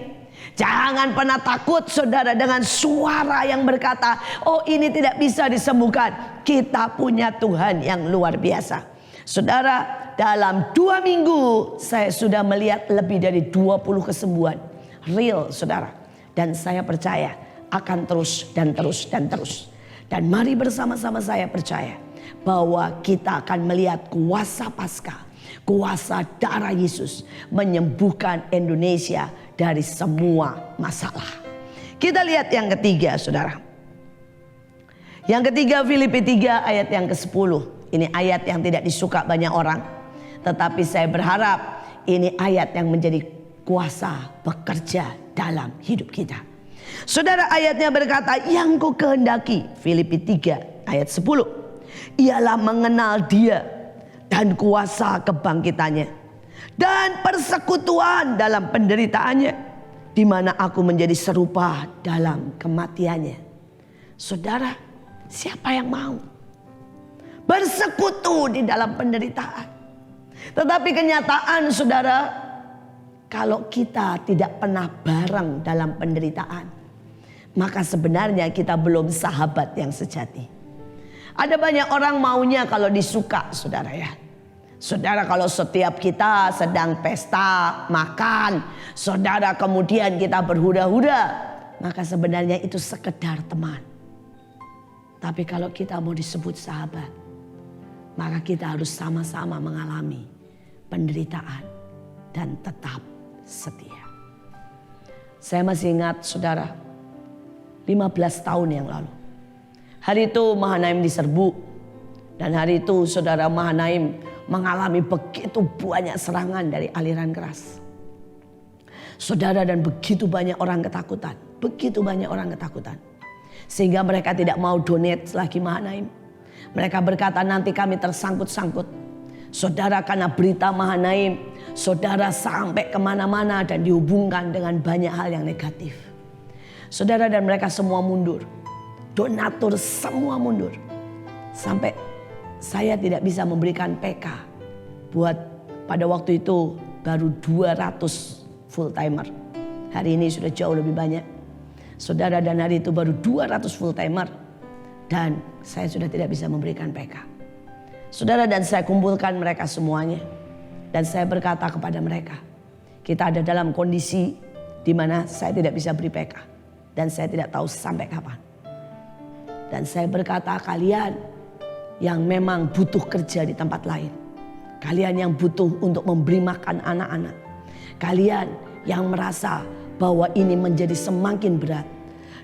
Jangan pernah takut, saudara, dengan suara yang berkata, oh ini tidak bisa disembuhkan. Kita punya Tuhan yang luar biasa. Saudara, dalam 2 minggu saya sudah melihat lebih dari 20 kesembuhan. Real, saudara. Dan saya percaya akan terus dan terus dan terus. Dan mari bersama-sama saya percaya bahwa kita akan melihat kuasa Paskah, kuasa darah Yesus menyembuhkan Indonesia dari semua masalah. Kita lihat yang ketiga, saudara. Yang ketiga, Filipi 3 ayat yang ke-10. Ini ayat yang tidak disuka banyak orang, tetapi saya berharap ini ayat yang menjadi kuasa bekerja dalam hidup kita. Saudara, ayatnya berkata, yang ku kehendaki, Filipi 3 ayat 10. Ialah mengenal Dia dan kuasa kebangkitannya dan persekutuan dalam penderitaannya, di mana aku menjadi serupa dalam kematiannya. Saudara, siapa yang mau bersekutu di dalam penderitaan? Tetapi kenyataan saudara, kalau kita tidak pernah bareng dalam penderitaan, maka sebenarnya kita belum sahabat yang sejati. Ada banyak orang maunya kalau disuka saudara ya. Saudara, kalau setiap kita sedang pesta, makan, saudara kemudian kita berhuda-huda, maka sebenarnya itu sekedar teman. Tapi kalau kita mau disebut sahabat, maka kita harus sama-sama mengalami penderitaan dan tetap setia. Saya masih ingat saudara, 15 tahun yang lalu. Hari itu Mahanaim diserbu. Dan hari itu saudara, Mahanaim mengalami begitu banyak serangan dari aliran keras. Saudara, dan begitu banyak orang ketakutan. Begitu banyak orang ketakutan. Sehingga mereka tidak mau donate lagi Mahanaim. Mereka berkata, nanti kami tersangkut-sangkut. Saudara, karena berita Mahanaim, saudara sampai kemana-mana dan dihubungkan dengan banyak hal yang negatif. Saudara, dan mereka semua mundur. Donatur semua mundur. Sampai saya tidak bisa memberikan PK buat pada waktu itu baru 200 full timer. Hari ini sudah jauh lebih banyak. Saudara, dan hari itu baru 200 full timer. Dan saya sudah tidak bisa memberikan PK. Saudara, dan saya kumpulkan mereka semuanya. Dan saya berkata kepada mereka, kita ada dalam kondisi di mana saya tidak bisa beri PK. Dan saya tidak tahu sampai kapan. Dan saya berkata, kalian yang memang butuh kerja di tempat lain. Kalian yang butuh untuk memberi makan anak-anak. Kalian yang merasa bahwa ini menjadi semakin berat.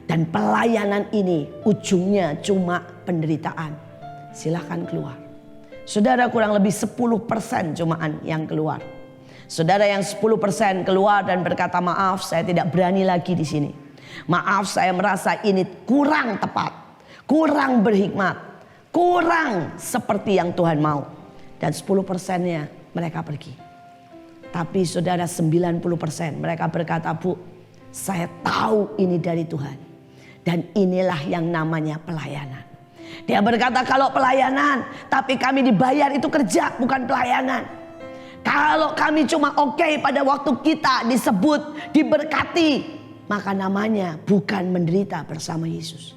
Dan pelayanan ini ujungnya cuma penderitaan. Silakan keluar. Saudara, kurang lebih 10% cumaan yang keluar. Saudara, yang 10% keluar dan berkata, maaf, saya tidak berani lagi di sini. Maaf, saya merasa ini kurang tepat. Kurang berhikmat. Kurang seperti yang Tuhan mau. Dan 10%-nya mereka pergi. Tapi saudara, 90% mereka berkata, Bu, saya tahu ini dari Tuhan. Dan inilah yang namanya pelayanan. Dia berkata, kalau pelayanan, tapi kami dibayar itu kerja, bukan pelayanan. Kalau kami cuma oke pada waktu kita disebut, diberkati, maka namanya bukan menderita bersama Yesus.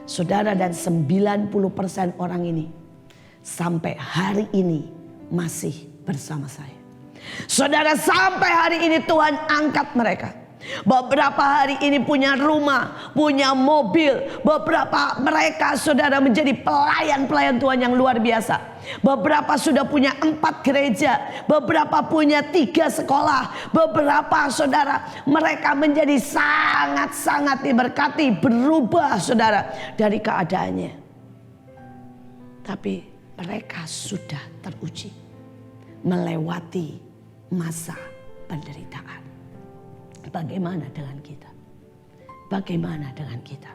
Saudara, dan 90% orang ini sampai hari ini masih bersama saya. Saudara, sampai hari ini Tuhan angkat mereka. Beberapa hari ini punya rumah, punya mobil. Beberapa mereka saudara menjadi pelayan-pelayan Tuhan yang luar biasa. Beberapa sudah punya 4 gereja. Beberapa punya 3 sekolah. Beberapa saudara, mereka menjadi sangat-sangat diberkati. Berubah saudara dari keadaannya. Tapi mereka sudah teruji melewati masa penderitaan. Bagaimana dengan kita? Bagaimana dengan kita?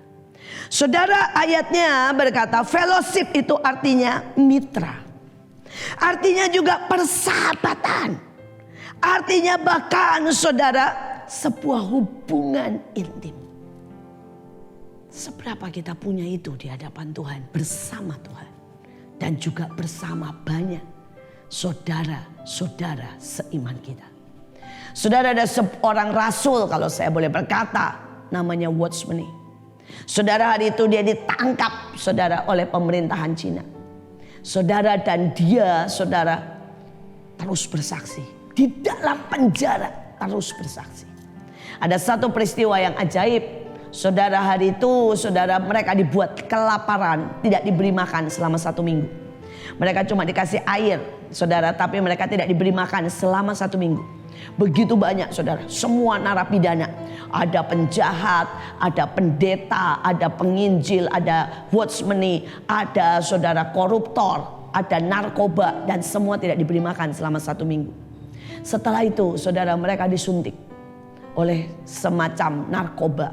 Saudara, ayatnya berkata fellowship itu artinya mitra. Artinya juga persahabatan. Artinya bahkan saudara, sebuah hubungan intim. Seberapa kita punya itu di hadapan Tuhan, bersama Tuhan. Dan juga bersama banyak saudara-saudara seiman kita. Saudara, ada seorang rasul, kalau saya boleh berkata, namanya Watchman Nee. Saudara, hari itu dia ditangkap saudara oleh pemerintahan Cina. Saudara, dan dia saudara terus bersaksi. Di dalam penjara terus bersaksi. Ada satu peristiwa yang ajaib. Saudara, hari itu saudara, mereka dibuat kelaparan, tidak diberi makan selama 1 minggu. Mereka cuma dikasih air saudara, tapi mereka tidak diberi makan selama 1 minggu. Begitu banyak saudara, semua narapidana. Ada penjahat, ada pendeta, ada penginjil, ada Watchman Nee, ada saudara koruptor, ada narkoba, dan semua tidak diberi makan selama 1 minggu. Setelah itu saudara, mereka disuntik oleh semacam narkoba.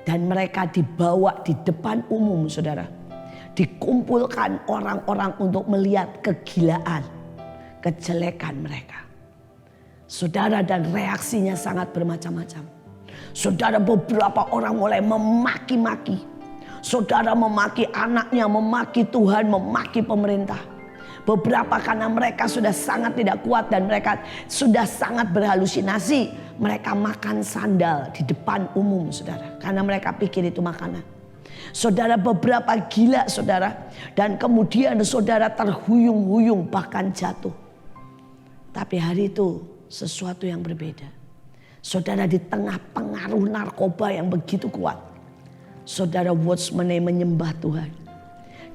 Dan mereka dibawa di depan umum saudara. Dikumpulkan orang-orang untuk melihat kegilaan, kejelekan mereka. Saudara, dan reaksinya sangat bermacam-macam. Saudara, beberapa orang mulai memaki-maki. Saudara, memaki anaknya, memaki Tuhan, memaki pemerintah. Beberapa karena mereka sudah sangat tidak kuat dan mereka sudah sangat berhalusinasi. Mereka makan sandal di depan umum, saudara. Karena mereka pikir itu makanan. Saudara, beberapa gila, saudara. Dan kemudian saudara terhuyung-huyung bahkan jatuh. Tapi hari itu sesuatu yang berbeda. Saudara, di tengah pengaruh narkoba yang begitu kuat, saudara Watchman menyembah Tuhan.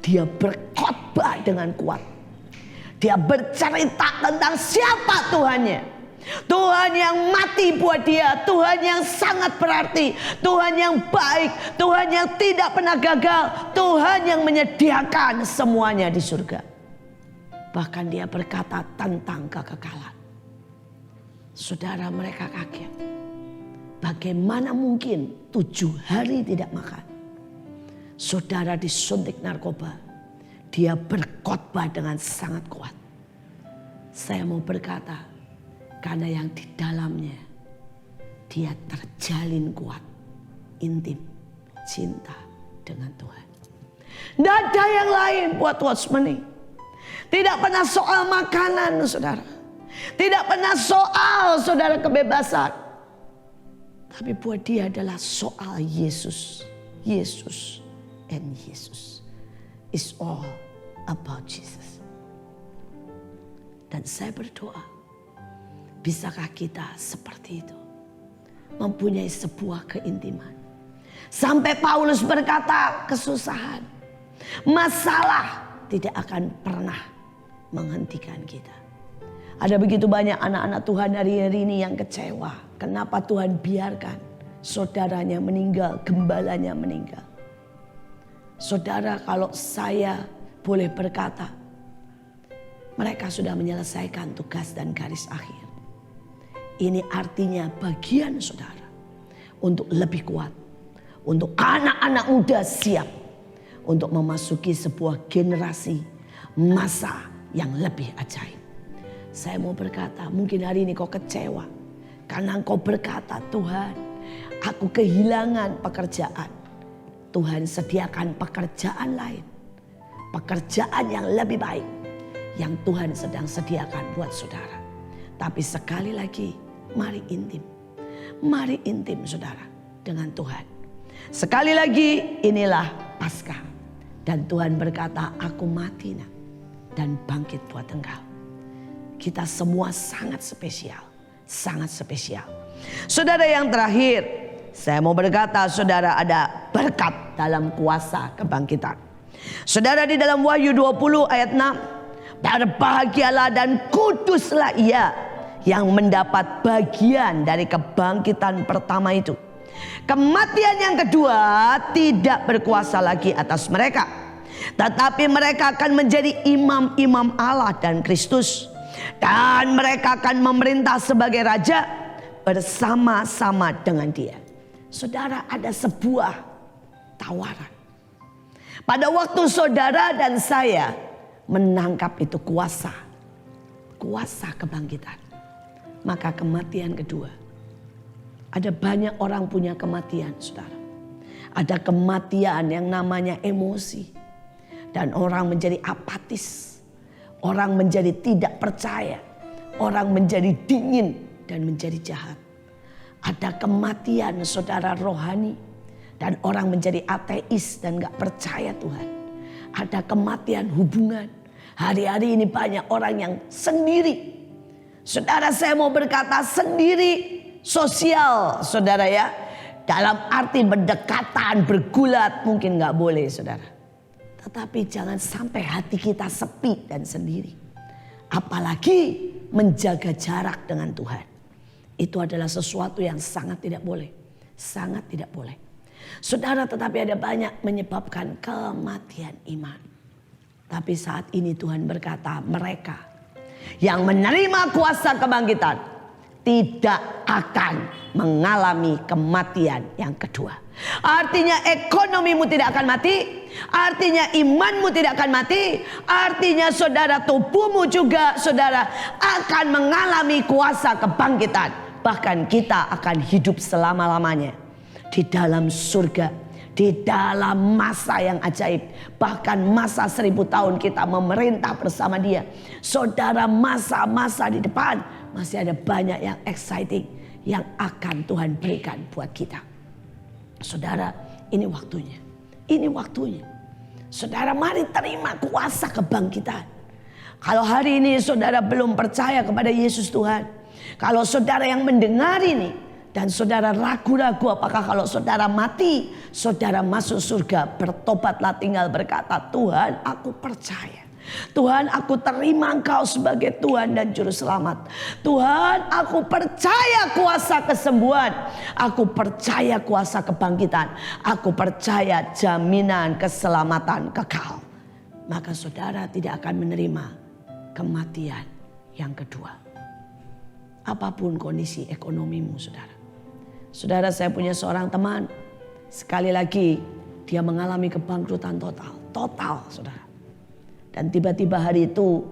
Dia berkhotbah dengan kuat. Dia bercerita tentang siapa Tuhannya. Tuhan yang mati buat dia, Tuhan yang sangat berarti, Tuhan yang baik, Tuhan yang tidak pernah gagal, Tuhan yang menyediakan semuanya di surga. Bahkan dia berkata tentang kekekalan. Saudara, mereka kaget. Bagaimana mungkin 7 hari tidak makan? Saudara disuntik narkoba. Dia berkhotbah dengan sangat kuat. Saya mau berkata, karena yang di dalamnya dia terjalin kuat, intim, cinta dengan Tuhan. Tidak ada yang lain buat Watchman ini. Tidak pernah soal makanan, saudara. Tidak pernah soal, saudara, kebebasan. Tapi buat dia adalah soal Yesus. Yesus and Yesus. It's all about Jesus. Dan saya berdoa, bisakah kita seperti itu? Mempunyai sebuah keintiman. Sampai Paulus berkata, kesusahan, masalah tidak akan pernah menghentikan kita. Ada begitu banyak anak-anak Tuhan hari ini yang kecewa. Kenapa Tuhan biarkan saudaranya meninggal, gembalanya meninggal. Saudara, kalau saya boleh berkata, mereka sudah menyelesaikan tugas dan garis akhir. Ini artinya bagian saudara untuk lebih kuat. Untuk anak-anak muda siap untuk memasuki sebuah generasi masa yang lebih ajaib. Saya mau berkata, mungkin hari ini kau kecewa karena engkau berkata, Tuhan, aku kehilangan pekerjaan. Tuhan sediakan pekerjaan lain, pekerjaan yang lebih baik yang Tuhan sedang sediakan buat saudara. Tapi sekali lagi, mari intim. Mari intim saudara dengan Tuhan. Sekali lagi, inilah Paskah. Dan Tuhan berkata, aku mati nak, dan bangkit buat engkau. Kita semua sangat spesial. Sangat spesial. Saudara, yang terakhir, saya mau berkata, saudara, ada berkat dalam kuasa kebangkitan. Saudara, di dalam Wahyu 20 ayat 6, berbahagialah dan kuduslah ia yang mendapat bagian dari kebangkitan pertama itu. Kematian yang kedua tidak berkuasa lagi atas mereka, tetapi mereka akan menjadi imam-imam Allah dan Kristus. Dan mereka akan memerintah sebagai raja bersama-sama dengan dia. Saudara, ada sebuah tawaran. Pada waktu saudara dan saya menangkap itu kuasa kebangkitan, maka kematian kedua. Ada banyak orang punya kematian, saudara. Ada kematian yang namanya emosi. Dan orang menjadi apatis. Orang menjadi tidak percaya. Orang menjadi dingin dan menjadi jahat. Ada kematian saudara rohani. Dan orang menjadi ateis dan gak percaya Tuhan. Ada kematian hubungan. Hari-hari ini banyak orang yang sendiri. Saudara, saya mau berkata sendiri sosial, saudara ya. Dalam arti berdekatan, bergulat mungkin gak boleh, saudara. Tetapi jangan sampai hati kita sepi dan sendiri. Apalagi menjaga jarak dengan Tuhan. Itu adalah sesuatu yang sangat tidak boleh. Sangat tidak boleh. Saudara, tetapi ada banyak menyebabkan kematian iman. Tapi saat ini Tuhan berkata, mereka yang menerima kuasa kebangkitan tidak akan mengalami kematian yang kedua. Artinya ekonomimu tidak akan mati. Artinya imanmu tidak akan mati. Artinya saudara, tubuhmu juga saudara akan mengalami kuasa kebangkitan. Bahkan kita akan hidup selama-lamanya di dalam surga, Di dalam masa yang ajaib, bahkan masa 1000 tahun kita memerintah bersama dia. Saudara, masa-masa di depan masih ada banyak yang exciting yang akan Tuhan berikan buat kita. Saudara, ini waktunya. Ini waktunya. Saudara, mari terima kuasa kebangkitan. Kalau hari ini saudara belum percaya kepada Yesus Tuhan, kalau saudara yang mendengar ini dan saudara ragu-ragu apakah kalau saudara mati, saudara masuk surga, bertobatlah, tinggal berkata, Tuhan, aku percaya. Tuhan, aku terima Engkau sebagai Tuhan dan Juru Selamat. Tuhan, aku percaya kuasa kesembuhan. Aku percaya kuasa kebangkitan. Aku percaya jaminan keselamatan kekal. Maka saudara tidak akan menerima kematian yang kedua. Apapun kondisi ekonomimu, saudara. Saudara, saya punya seorang teman. Sekali lagi dia mengalami kebangkrutan total. Total, saudara. Dan tiba-tiba hari itu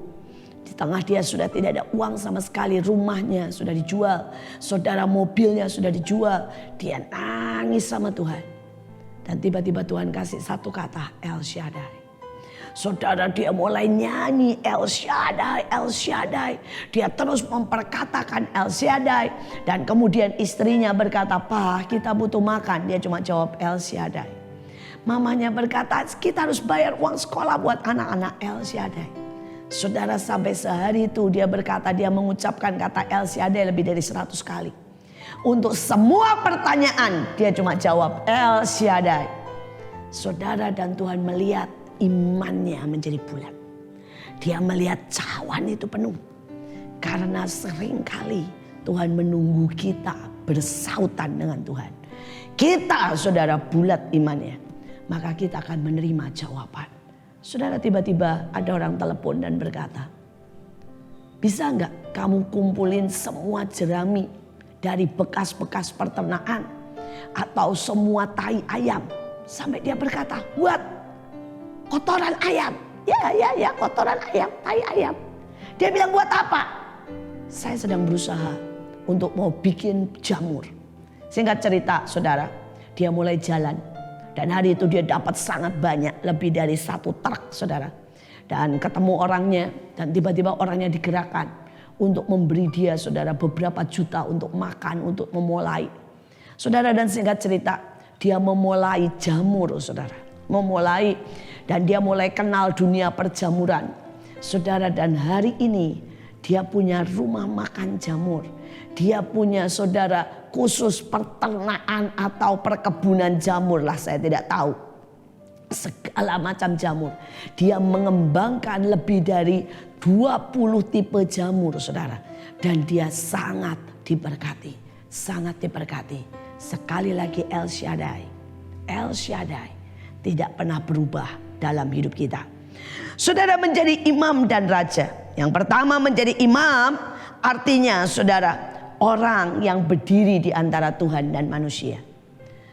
di tengah dia sudah tidak ada uang sama sekali. Rumahnya sudah dijual. Saudara, mobilnya sudah dijual. Dia nangis sama Tuhan. Dan tiba-tiba Tuhan kasih satu kata, El Shaddai. Saudara, dia mulai nyanyi El Shaddai, El Shaddai. Dia terus memperkatakan El Shaddai. Dan kemudian istrinya berkata, Pak, kita butuh makan. Dia cuma jawab El Shaddai. Mamanya berkata, kita harus bayar uang sekolah buat anak-anak, El Shaddai. Saudara, sampai sehari itu dia berkata, dia mengucapkan kata El Shaddai lebih dari 100 kali. Untuk semua pertanyaan dia cuma jawab El Shaddai. Saudara, dan Tuhan melihat imannya menjadi bulat. Dia melihat cawan itu penuh. Karena seringkali Tuhan menunggu kita bersautan dengan Tuhan. Kita, saudara, bulat imannya, maka kita akan menerima jawaban. Saudara, tiba-tiba ada orang telepon dan berkata, bisa nggak kamu kumpulin semua jerami dari bekas-bekas peternakan atau semua tai ayam? Sampai dia berkata, what? Kotoran ayam. Ya, kotoran ayam, tai ayam. Dia bilang, buat apa? Saya sedang berusaha untuk mau bikin jamur. Singkat cerita, saudara, dia mulai jalan. Dan hari itu dia dapat sangat banyak, lebih dari 1 truk, saudara. Dan ketemu orangnya, dan tiba-tiba orangnya digerakkan untuk memberi dia, saudara, beberapa juta untuk makan, untuk memulai. Saudara, dan singkat cerita, dia memulai jamur, saudara. Memulai, dan dia mulai kenal dunia perjamuran. Saudara, dan hari ini dia punya rumah makan jamur. Dia punya, saudara, khusus peternakan atau perkebunan jamur lah, saya tidak tahu. Segala macam jamur. Dia mengembangkan lebih dari 20 tipe jamur, saudara. Dan dia sangat diberkati. Sangat diberkati. Sekali lagi El Shaddai. El Shaddai tidak pernah berubah dalam hidup kita. Saudara, menjadi imam dan raja. Yang pertama, menjadi imam artinya, saudara, orang yang berdiri di antara Tuhan dan manusia.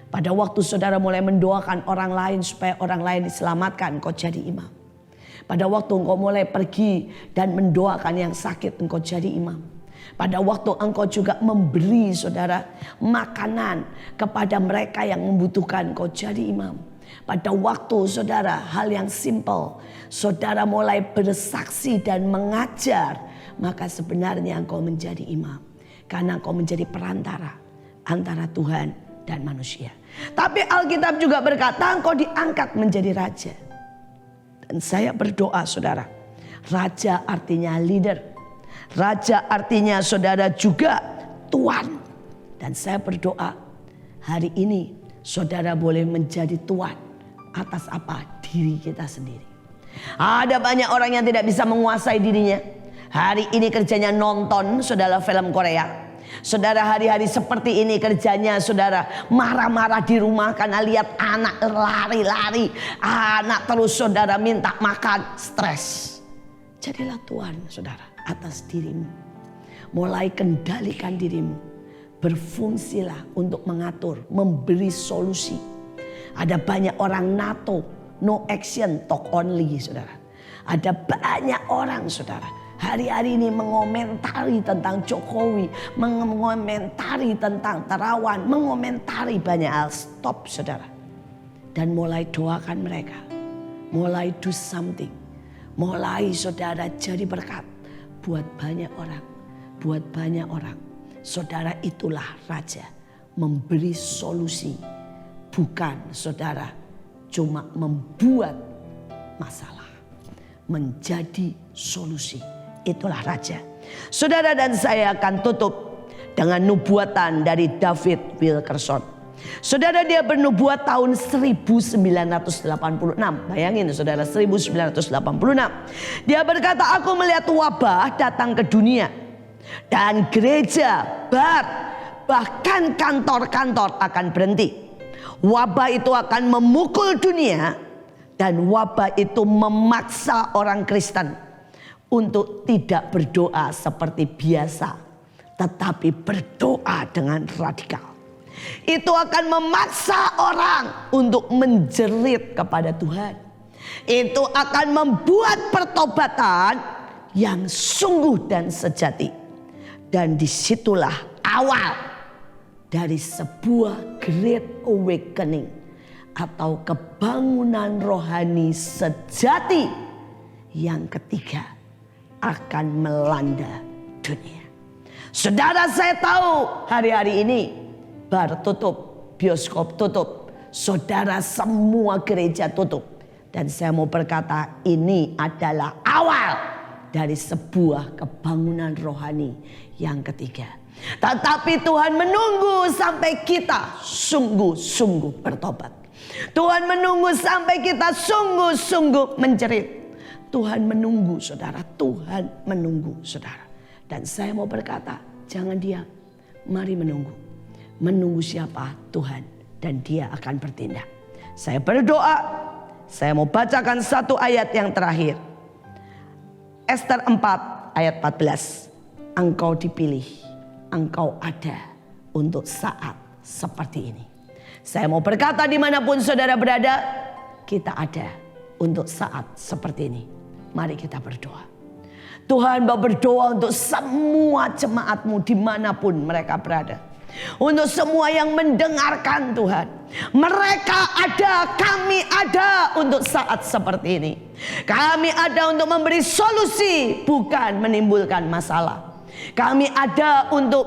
Pada waktu saudara mulai mendoakan orang lain supaya orang lain diselamatkan, engkau jadi imam. Pada waktu engkau mulai pergi dan mendoakan yang sakit, engkau jadi imam. Pada waktu engkau juga memberi, saudara, makanan kepada mereka yang membutuhkan, engkau jadi imam. Pada waktu, saudara, hal yang simple, saudara mulai bersaksi dan mengajar, maka sebenarnya engkau menjadi imam. Karena engkau menjadi perantara antara Tuhan dan manusia. Tapi Alkitab juga berkata engkau diangkat menjadi raja. Dan saya berdoa, saudara, raja artinya leader. Raja artinya, saudara, juga tuan. Dan saya berdoa hari ini saudara boleh menjadi tuan atas apa? Diri kita sendiri. Ada banyak orang yang tidak bisa menguasai dirinya. Hari ini kerjanya nonton, saudara, film Korea. Saudara, hari-hari seperti ini kerjanya, saudara, marah-marah di rumah karena lihat anak lari-lari. Anak terus, saudara, minta makan, stres. Jadilah tuan, saudara, atas dirimu. Mulai kendalikan dirimu. Berfungsilah untuk mengatur, memberi solusi. Ada banyak orang NATO, no action, talk only, saudara. Ada banyak orang, saudara, hari-hari ini mengomentari tentang Jokowi, mengomentari tentang Terawan, mengomentari banyak hal. Stop, saudara. Dan mulai doakan mereka. Mulai do something. Mulai saudara jadi berkat buat banyak orang. Buat banyak orang. Saudara itulah raja. Memberi solusi. Bukan saudara cuma membuat masalah. Menjadi solusi. Itulah raja. Saudara dan saya akan tutup dengan nubuatan dari David Wilkerson. Saudara, dia bernubuat tahun 1986. Bayangin saudara, 1986. Dia berkata, aku melihat wabah datang ke dunia. Dan gereja, bar, bahkan kantor-kantor akan berhenti. Wabah itu akan memukul dunia. Dan wabah itu memaksa orang Kristen untuk tidak berdoa seperti biasa. Tetapi berdoa dengan radikal. Itu akan memaksa orang untuk menjerit kepada Tuhan. Itu akan membuat pertobatan yang sungguh dan sejati. Dan disitulah awal dari sebuah great awakening atau kebangunan rohani sejati yang ketiga akan melanda dunia. Saudara, saya tahu hari-hari ini bar tutup, bioskop tutup, saudara semua gereja tutup. Dan saya mau berkata, ini adalah awal dari sebuah kebangunan rohani yang ketiga. Tetapi Tuhan menunggu sampai kita sungguh-sungguh bertobat. Tuhan menunggu sampai kita sungguh-sungguh menjerit. Tuhan menunggu saudara, Tuhan menunggu saudara. Dan saya mau berkata, jangan diam, mari menunggu. Menunggu siapa? Tuhan. Dan dia akan bertindak. Saya berdoa. Saya mau bacakan satu ayat yang terakhir. Ester 4 ayat 14. Engkau dipilih. Engkau ada untuk saat seperti ini. Saya mau berkata dimanapun saudara berada. Kita ada untuk saat seperti ini. Mari kita berdoa. Tuhan, berdoa untuk semua jemaatmu dimanapun mereka berada. Untuk semua yang mendengarkan Tuhan. Mereka ada, kami ada untuk saat seperti ini. Kami ada untuk memberi solusi, bukan menimbulkan masalah. Kami ada untuk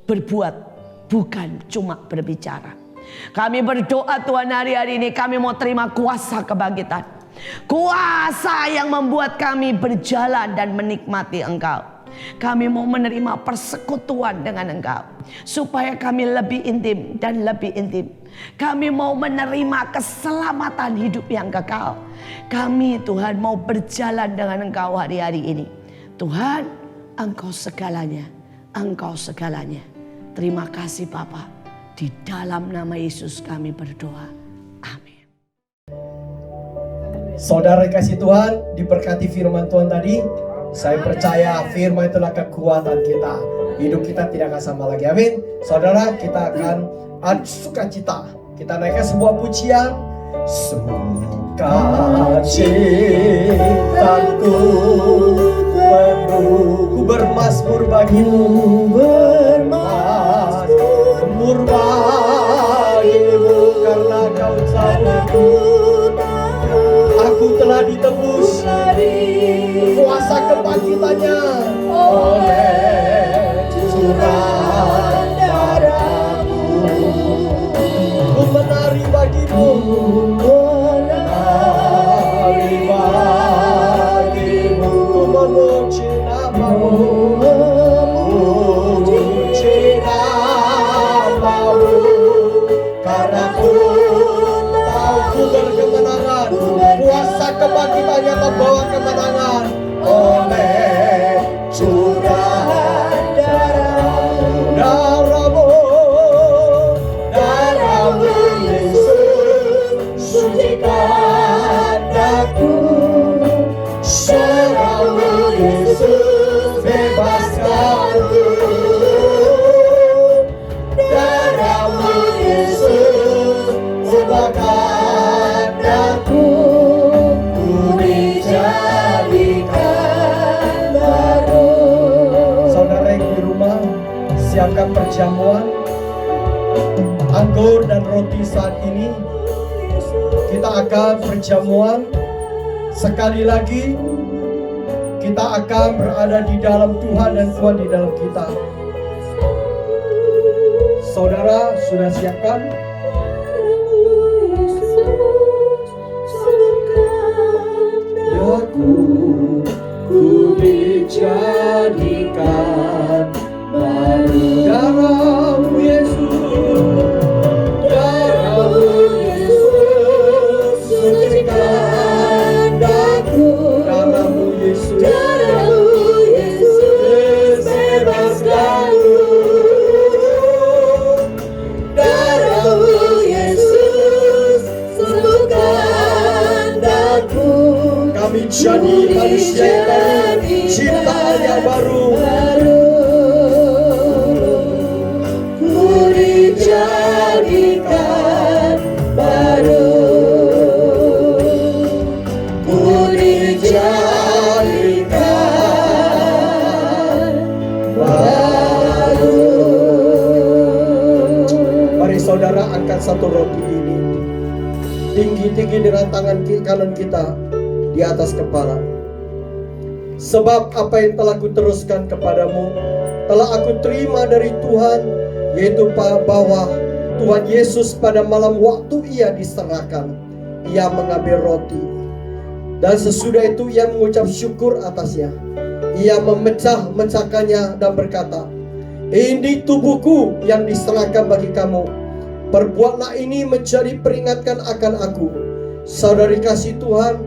berbuat, bukan cuma berbicara. Kami berdoa Tuhan, hari-hari ini kami mau terima kuasa kebangkitan. Kuasa yang membuat kami berjalan dan menikmati Engkau. Kami mau menerima persekutuan dengan Engkau. Supaya kami lebih intim dan lebih intim. Kami mau menerima keselamatan hidup yang kekal. Kami Tuhan mau berjalan dengan Engkau hari-hari ini. Tuhan, Engkau segalanya. Engkau segalanya. Terima kasih Bapa. Di dalam nama Yesus kami berdoa. Amin. Saudara kasih Tuhan, diberkati firman Tuhan tadi. Saya percaya firman itulah kekuatan kita. Hidup kita tidak akan sama lagi. Amin. Saudara, kita akan sukacita. Kita naikkan sebuah pujian. Sukacitaku penuh, ku bermasmur bagimu, bermasmur bagimu, karena kau tahu aku telah ditebus kuasa kebangkitannya oleh curah darahmu. Ku menari bagimu, menari bagimu, ku memuji namamu, memuji namamu, karena ku tahu ku berkemenangan. Kuasa kebangkitan yang membawa kemenangan oleh curahan darahmu, darahmu Yesus, sucikan aku, darahmu Yesus, bebaskanku, darahmu Yesus, sebabkan aku dijadikan baru. Saudara yang di rumah, siapkan perjamuan. Anggur dan roti saat ini kita akan perjamuan. Sekali lagi kita akan berada di dalam Tuhan dan Tuhan di dalam kita. Saudara sudah siapkan? Ku dijadikan baru darah-Mu Yesus, darah-Mu Yesus sucikan aku, darah-Mu Yesus, darah-Mu Yesus bebaskan darah-Mu Yesus sembuhkan aku. Kami jadi manusia yang baru, ciptaan yang baru. Ku dijadikan baru, ku dijadikan baru. Mari saudara angkat satu roti ini tinggi-tinggi dengan tangan kanan kita di atas kepala. Sebab apa yang telah kuteruskan kepadamu telah aku terima dari Tuhan, yaitu bahwa Tuhan Yesus pada malam waktu ia diserahkan, ia mengambil roti, dan sesudah itu ia mengucap syukur atasnya. Ia memecah-mecahkannya dan berkata, ini tubuhku yang diserahkan bagi kamu. Perbuatlah ini menjadi peringatan akan aku. Saudari kasih Tuhan,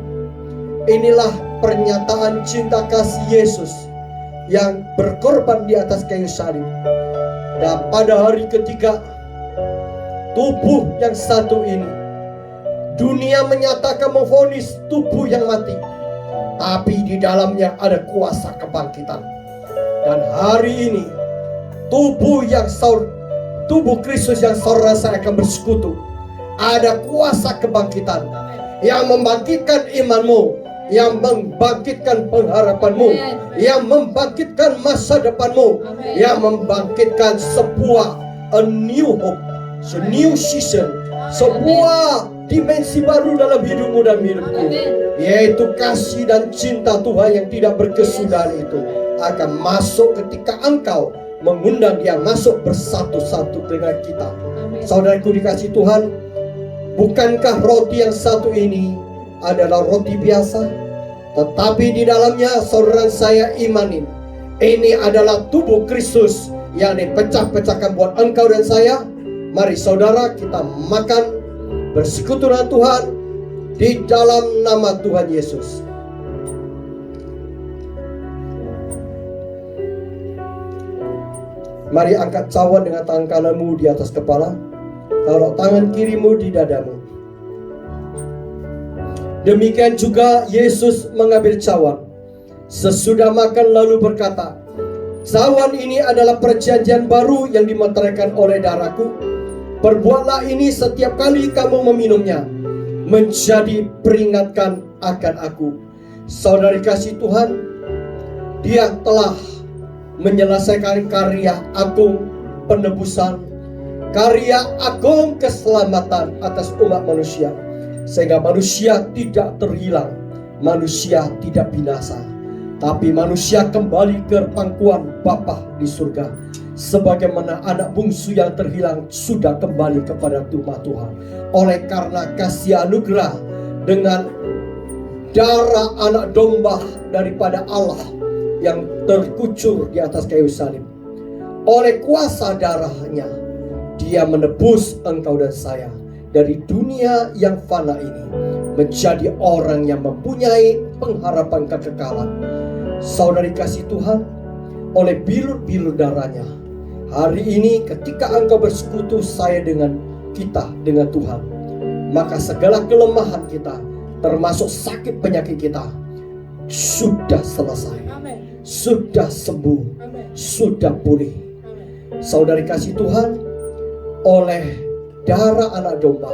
inilah pernyataan cinta kasih Yesus yang berkorban di atas kayu salib. Dan pada hari ketiga, tubuh yang satu ini, dunia menyatakan memvonis tubuh yang mati, tapi di dalamnya ada kuasa kebangkitan. Dan hari ini, tubuh Kristus yang saudara saya akan bersekutu, ada kuasa kebangkitan yang membangkitkan imanmu, yang membangkitkan pengharapanmu, yang membangkitkan masa depanmu, yang membangkitkan sebuah a new hope, a new season, sebuah dimensi baru dalam hidupmu dan hidupku, yaitu kasih dan cinta Tuhan yang tidak berkesudahan itu akan masuk ketika engkau mengundang dia masuk bersatu-satu dengan kita. Saudaraku dikasih Tuhan, bukankah roti yang satu ini adalah roti biasa? Tetapi di dalamnya saudara saya imanin, ini adalah tubuh Kristus yang dipecah-pecahkan buat engkau dan saya. Mari saudara kita makan, bersekutu dengan Tuhan di dalam nama Tuhan Yesus. Mari angkat cawan dengan tangan kananmu di atas kepala, taruh tangan kirimu di dadamu. Demikian juga Yesus mengambil cawan sesudah makan lalu berkata, cawan ini adalah perjanjian baru yang dimeteraikan oleh darahku. Perbuatlah ini setiap kali kamu meminumnya, menjadi peringatkan akan aku. Saudari kasih Tuhan, dia telah menyelesaikan karya agung penebusan, karya agung keselamatan atas umat manusia, sehingga manusia tidak terhilang, manusia tidak binasa, tapi manusia kembali ke pangkuan Bapa di surga, sebagaimana anak bungsu yang terhilang sudah kembali kepada rumah Tuhan. Oleh karena kasih anugerah dengan darah anak domba daripada Allah yang terkucur di atas kayu salib, oleh kuasa darahnya dia menebus engkau dan saya dari dunia yang fana ini menjadi orang yang mempunyai pengharapan kekekalan. Saudari kasih Tuhan, oleh bilur-bilur darahnya, hari ini ketika engkau bersekutu saya dengan kita, dengan Tuhan, maka segala kelemahan kita, termasuk sakit penyakit kita, sudah selesai, sudah sembuh, sudah pulih. Saudari kasih Tuhan, oleh darah anak domba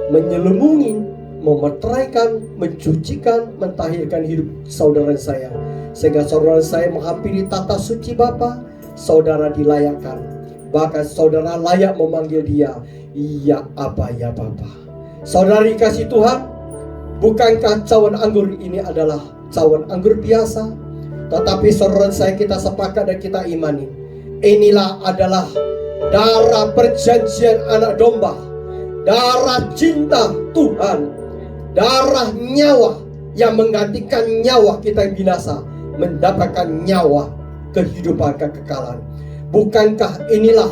menyelubungi, memeteraikan, mencucikan, mentahirkan hidup saudara saya, sehingga saudara saya menghampiri tata suci Bapa, saudara dilayakkan, bahkan saudara layak memanggil dia, ya Aba, ya Bapa. Saudara dikasih Tuhan, bukankah cawan anggur ini adalah cawan anggur biasa? Tetapi saudara saya, kita sepakat dan kita imani, inilah adalah darah perjanjian anak domba, darah cinta Tuhan, darah nyawa yang menggantikan nyawa kita yang binasa, mendapatkan nyawa kehidupan kekekalan. Bukankah inilah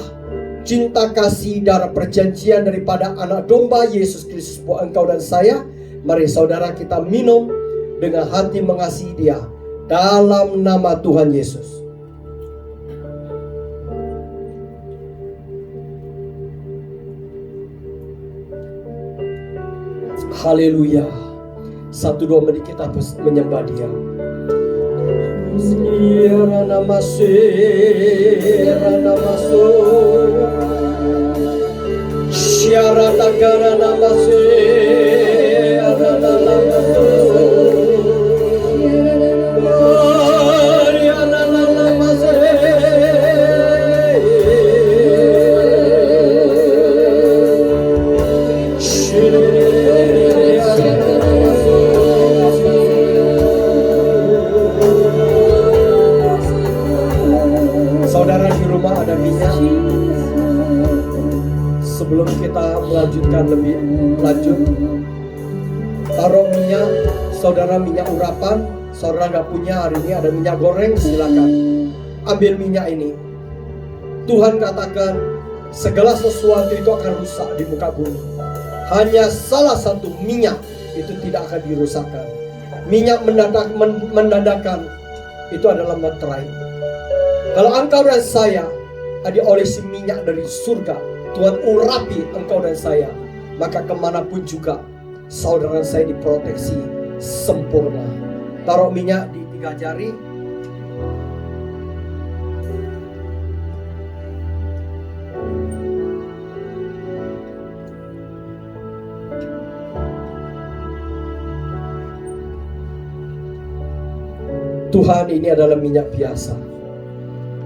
cinta kasih darah perjanjian daripada anak domba Yesus Kristus buat engkau dan saya? Mari saudara kita minum dengan hati mengasihi Dia dalam nama Tuhan Yesus. Haleluya. 1-2 menit kita menyembah Dia. Rana maso Syara tagara namase Rana namaso Rana namase Saudara di rumah ada minyak. Sebelum kita melanjutkan lebih lanjut, taruh minyak. Saudara minyak urapan, saudara nggak punya hari ini ada minyak goreng, silakan ambil minyak ini. Tuhan katakan segala sesuatu itu akan rusak di muka bumi. Hanya salah satu minyak itu tidak akan dirusakkan. Minyak menandakan itu adalah materai. Kalau engkau dan saya diolesi minyak dari surga, Tuhan urapi engkau dan saya, maka kemanapun juga saudara saya diproteksi sempurna. Taruh minyak di 3 jari. Tuhan, ini adalah minyak biasa.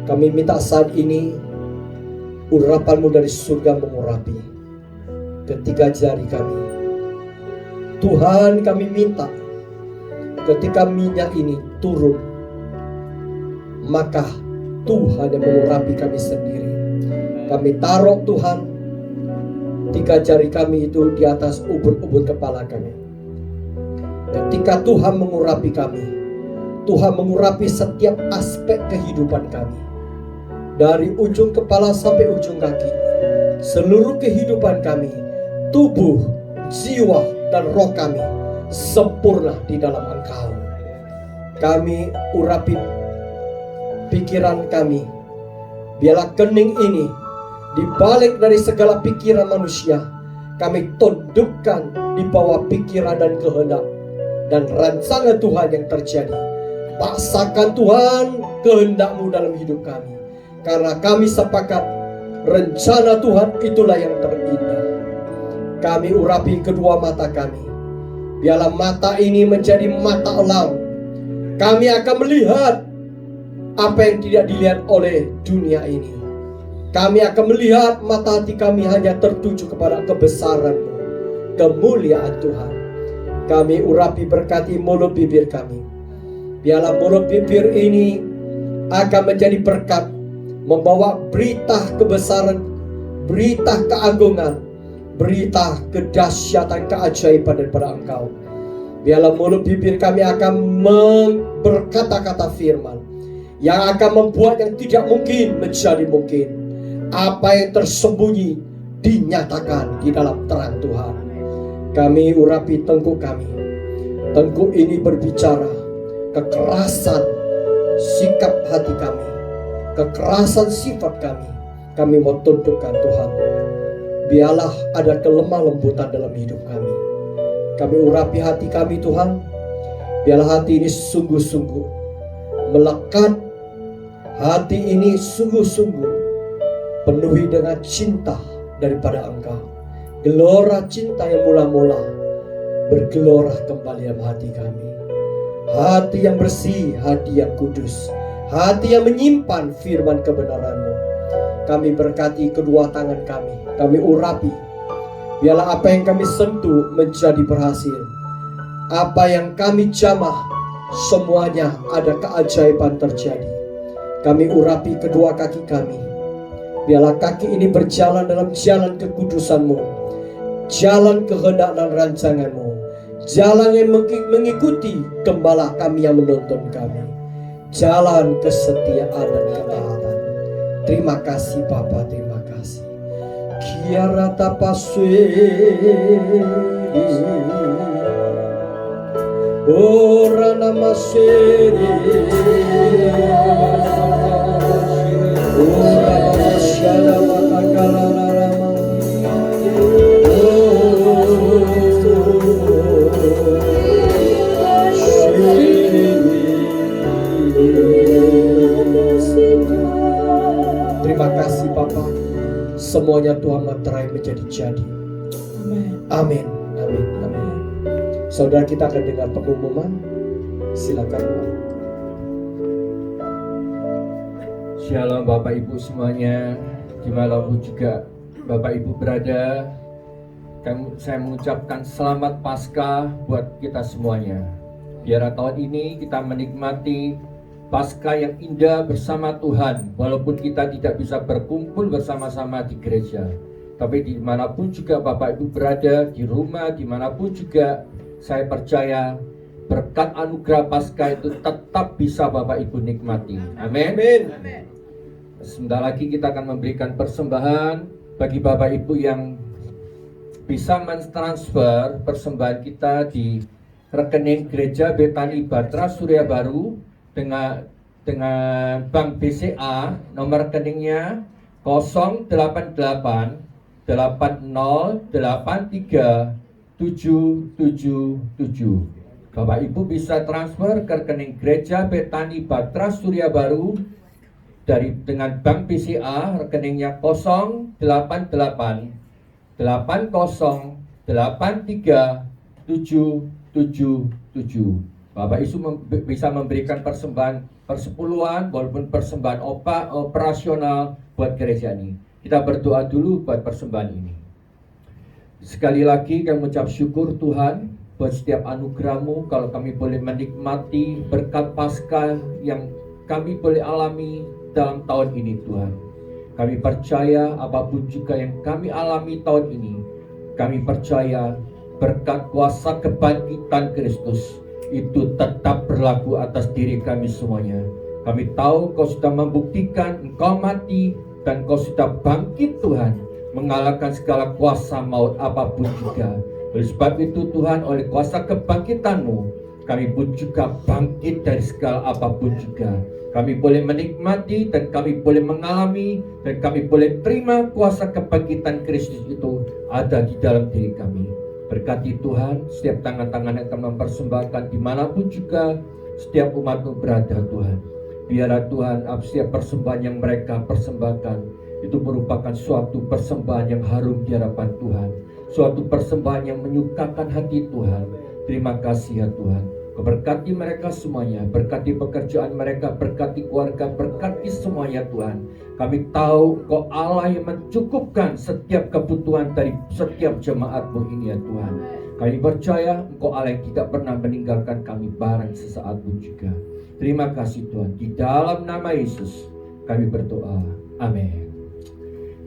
Kami minta saat ini urapan-Mu dari surga mengurapi ketiga jari kami. Tuhan, kami minta ketika minyak ini turun, maka Tuhan yang mengurapi kami sendiri. Kami taruh Tuhan 3 jari kami itu di atas ubun-ubun kepala kami. Ketika Tuhan mengurapi kami, Tuhan mengurapi setiap aspek kehidupan kami. Dari ujung kepala sampai ujung kaki, seluruh kehidupan kami, tubuh, jiwa, dan roh kami sempurna di dalam Engkau. Kami urapi pikiran kami. Biarlah kening ini dibalik dari segala pikiran manusia, kami tundukkan di bawah pikiran dan kehendak dan rancangan Tuhan yang terjadi. Paksakan Tuhan kehendak-Mu dalam hidup kami. Karena kami sepakat rencana Tuhan itulah yang terindah. Kami urapi kedua mata kami. Biarlah mata ini menjadi mata elang. Kami akan melihat apa yang tidak dilihat oleh dunia ini. Kami akan melihat, mata hati kami hanya tertuju kepada kebesaran-Mu, kemuliaan Tuhan. Kami urapi berkati mulut bibir kami. Biarlah mulut bibir ini akan menjadi berkat, membawa berita kebesaran, berita keagungan, berita kedahsyatan, keajaiban daripada Engkau. Biarlah mulut bibir kami akan berkata-kata firman yang akan membuat yang tidak mungkin menjadi mungkin. Apa yang tersembunyi dinyatakan di dalam terang Tuhan. Kami urapi tengkuk kami. Tengkuk ini berbicara kekerasan sikap hati kami, kekerasan sifat kami. Kami mau tundukkan Tuhan. Biarlah ada kelemah lembutan dalam hidup kami. Kami urapi hati kami Tuhan. Biarlah hati ini sungguh-sungguh melekat. Hati ini sungguh-sungguh penuhi dengan cinta daripada Engkau. Gelora cinta yang mula-mula bergelora kembali dalam hati kami. Hati yang bersih, hati yang kudus, hati yang menyimpan firman kebenaran-Mu. Kami berkati kedua tangan kami. Kami urapi Biarlah apa yang kami sentuh menjadi berhasil. Apa yang kami jamah, semuanya ada keajaiban terjadi. Kami urapi kedua kaki kami. Biarlah kaki ini berjalan dalam jalan kekudusan-Mu, jalan kehendak dan rancangan-Mu, jalan yang mengikuti gembala kami yang menuntun kami, jalan kesetiaan dan ketaatan. Terima kasih Bapa, terima kasih. Kiara tapaswe ora namasere ora namasyara watakala rama Terima kasih Bapa. Semuanya Tuhan materai menjadi jadi. Amin. Amin. Amin. Saudara, kita akan dengar pengumuman. Silakan. Shalom Bapak Ibu semuanya, dimanapun juga Bapak Ibu berada. Saya mengucapkan selamat Paskah buat kita semuanya. Biar tahun ini kita menikmati Paskah yang indah bersama Tuhan. Walaupun kita tidak bisa berkumpul bersama-sama di gereja, tapi dimanapun juga Bapak Ibu berada, di rumah, dimanapun juga, saya percaya berkat anugerah Paskah itu tetap bisa Bapak Ibu nikmati. Amin. Sebentar lagi kita akan memberikan persembahan bagi Bapak Ibu yang bisa mentransfer persembahan kita di rekening Gereja Betani Batra Surya Baru dengan Bank BCA. Nomor rekeningnya 088 8083 777. Bapak Ibu bisa transfer ke rekening Gereja Betani Batra Surya Baru dengan Bank BCA, rekeningnya 088 8083 777. Bapak Ibu bisa memberikan persembahan persepuluhan walaupun persembahan operasional buat gereja ini. Kita berdoa dulu buat persembahan ini. Sekali lagi kami mengucap syukur Tuhan buat setiap anugerah-Mu, kalau kami boleh menikmati berkat Paskah yang kami boleh alami dalam tahun ini Tuhan. Kami percaya apapun juga yang kami alami tahun ini, kami percaya berkat kuasa kebangkitan Kristus itu tetap berlaku atas diri kami semuanya. Kami tahu Kau sudah membuktikan Engkau mati dan Kau sudah bangkit Tuhan, mengalahkan segala kuasa maut apapun juga. Oleh sebab itu Tuhan, oleh kuasa kebangkitan-Mu, kami pun juga bangkit dari segala apapun juga. Kami boleh menikmati dan kami boleh mengalami dan kami boleh terima kuasa kebangkitan Kristus itu ada di dalam diri kami. Berkati Tuhan setiap tangan-tangan yang akan mempersembahkan dimanapun juga setiap umat-Mu berada Tuhan. Biarlah Tuhan setiap persembahan yang mereka persembahkan itu merupakan suatu persembahan yang harum di hadapan Tuhan, suatu persembahan yang menyukakan hati Tuhan. Terima kasih ya Tuhan. Berkati mereka semuanya, berkati pekerjaan mereka, berkati keluarga, berkati semuanya Tuhan. Kami tahu Kau Allah yang mencukupkan setiap kebutuhan dari setiap jemaat-Mu ini ya Tuhan. Kami percaya Engkau Allah yang tidak pernah meninggalkan kami barang sesaat pun juga. Terima kasih Tuhan. Di dalam nama Yesus kami berdoa. Amin.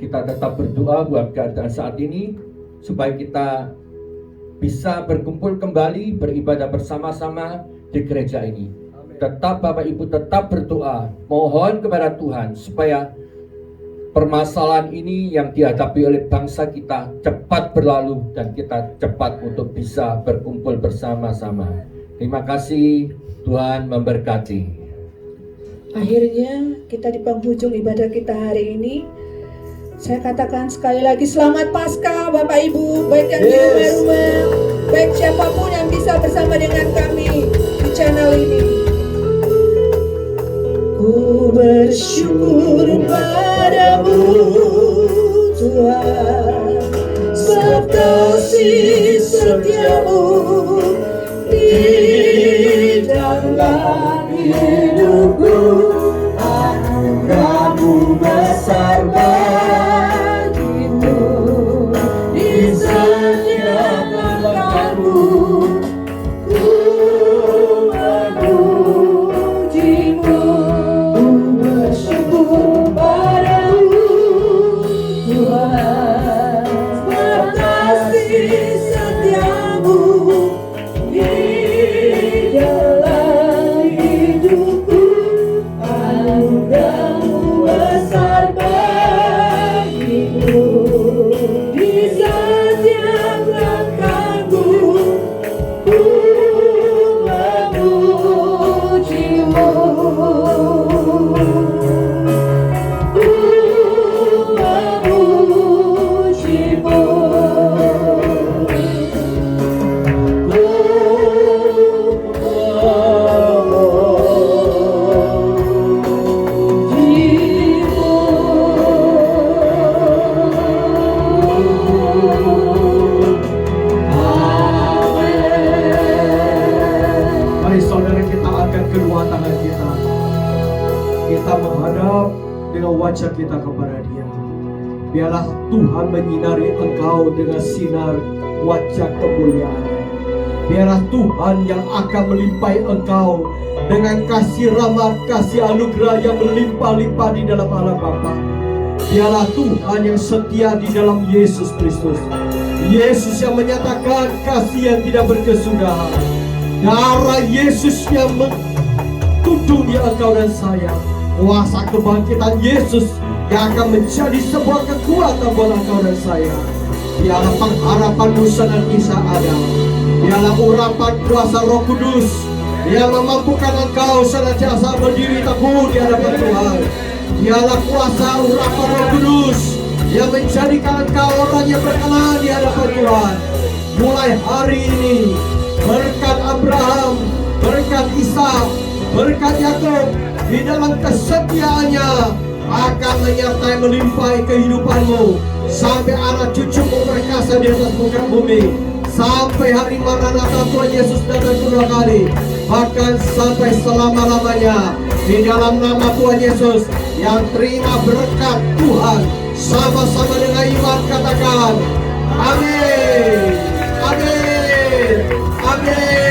Kita tetap berdoa buat keadaan saat ini supaya kita bisa berkumpul kembali beribadah bersama-sama di gereja ini. Tetap Bapak Ibu tetap berdoa, mohon kepada Tuhan supaya permasalahan ini yang dihadapi oleh bangsa kita cepat berlalu dan kita cepat untuk bisa berkumpul bersama-sama. Terima kasih, Tuhan memberkati. Akhirnya kita di penghujung ibadah kita hari ini. Saya katakan sekali lagi selamat Paskah Bapak Ibu, baik yang di rumah-rumah, baik siapapun yang bisa bersama dengan kami di channel ini. Ku bersyukur padamu Tuhan, sebab kasih setiamu di dalam hidupku, anugerah-Mu besar bagiku di Mari saudara kita angkat kedua tangan kita. Kita menghadap dengan wajah kita kepada Dia. Biarlah Tuhan menyinari engkau dengan sinar wajah kemuliaan-Nya. Biarlah Tuhan yang akan melimpahi engkau dengan kasih rahmat, kasih anugerah yang melimpah-limpah di dalam Allah Bapa. Biarlah Tuhan yang setia di dalam Yesus Kristus. Yesus yang menyatakan kasih yang tidak berkesudahan. Darah Yesus yang tutupi engkau dan saya. Kuasa kebangkitan Yesus yang akan menjadi sebuah kekuatan buat engkau dan saya. Biarlah pengharapanmu senantiasa ada. Biarlah urapan kuasa Roh Kudus yang memampukan engkau senantiasa berdiri teguh di hadapan Tuhan. Biarlah kuasa urapan Roh Kudus yang menjadikan engkau orang yang berkenan di hadapan Tuhan. Mulai hari ini, berkat Abraham, berkat Ishak, berkat Yakub di dalam kesetiaannya akan menyertai melimpahi kehidupanmu sampai anak cucumu berkasa di atas muka bumi, sampai hari Maranatha Tuhan Yesus datang kedua kali, bahkan sampai selama-lamanya. Di dalam nama Tuhan Yesus, yang terima berkat Tuhan sama-sama dengan iman katakan amin, amin, amin.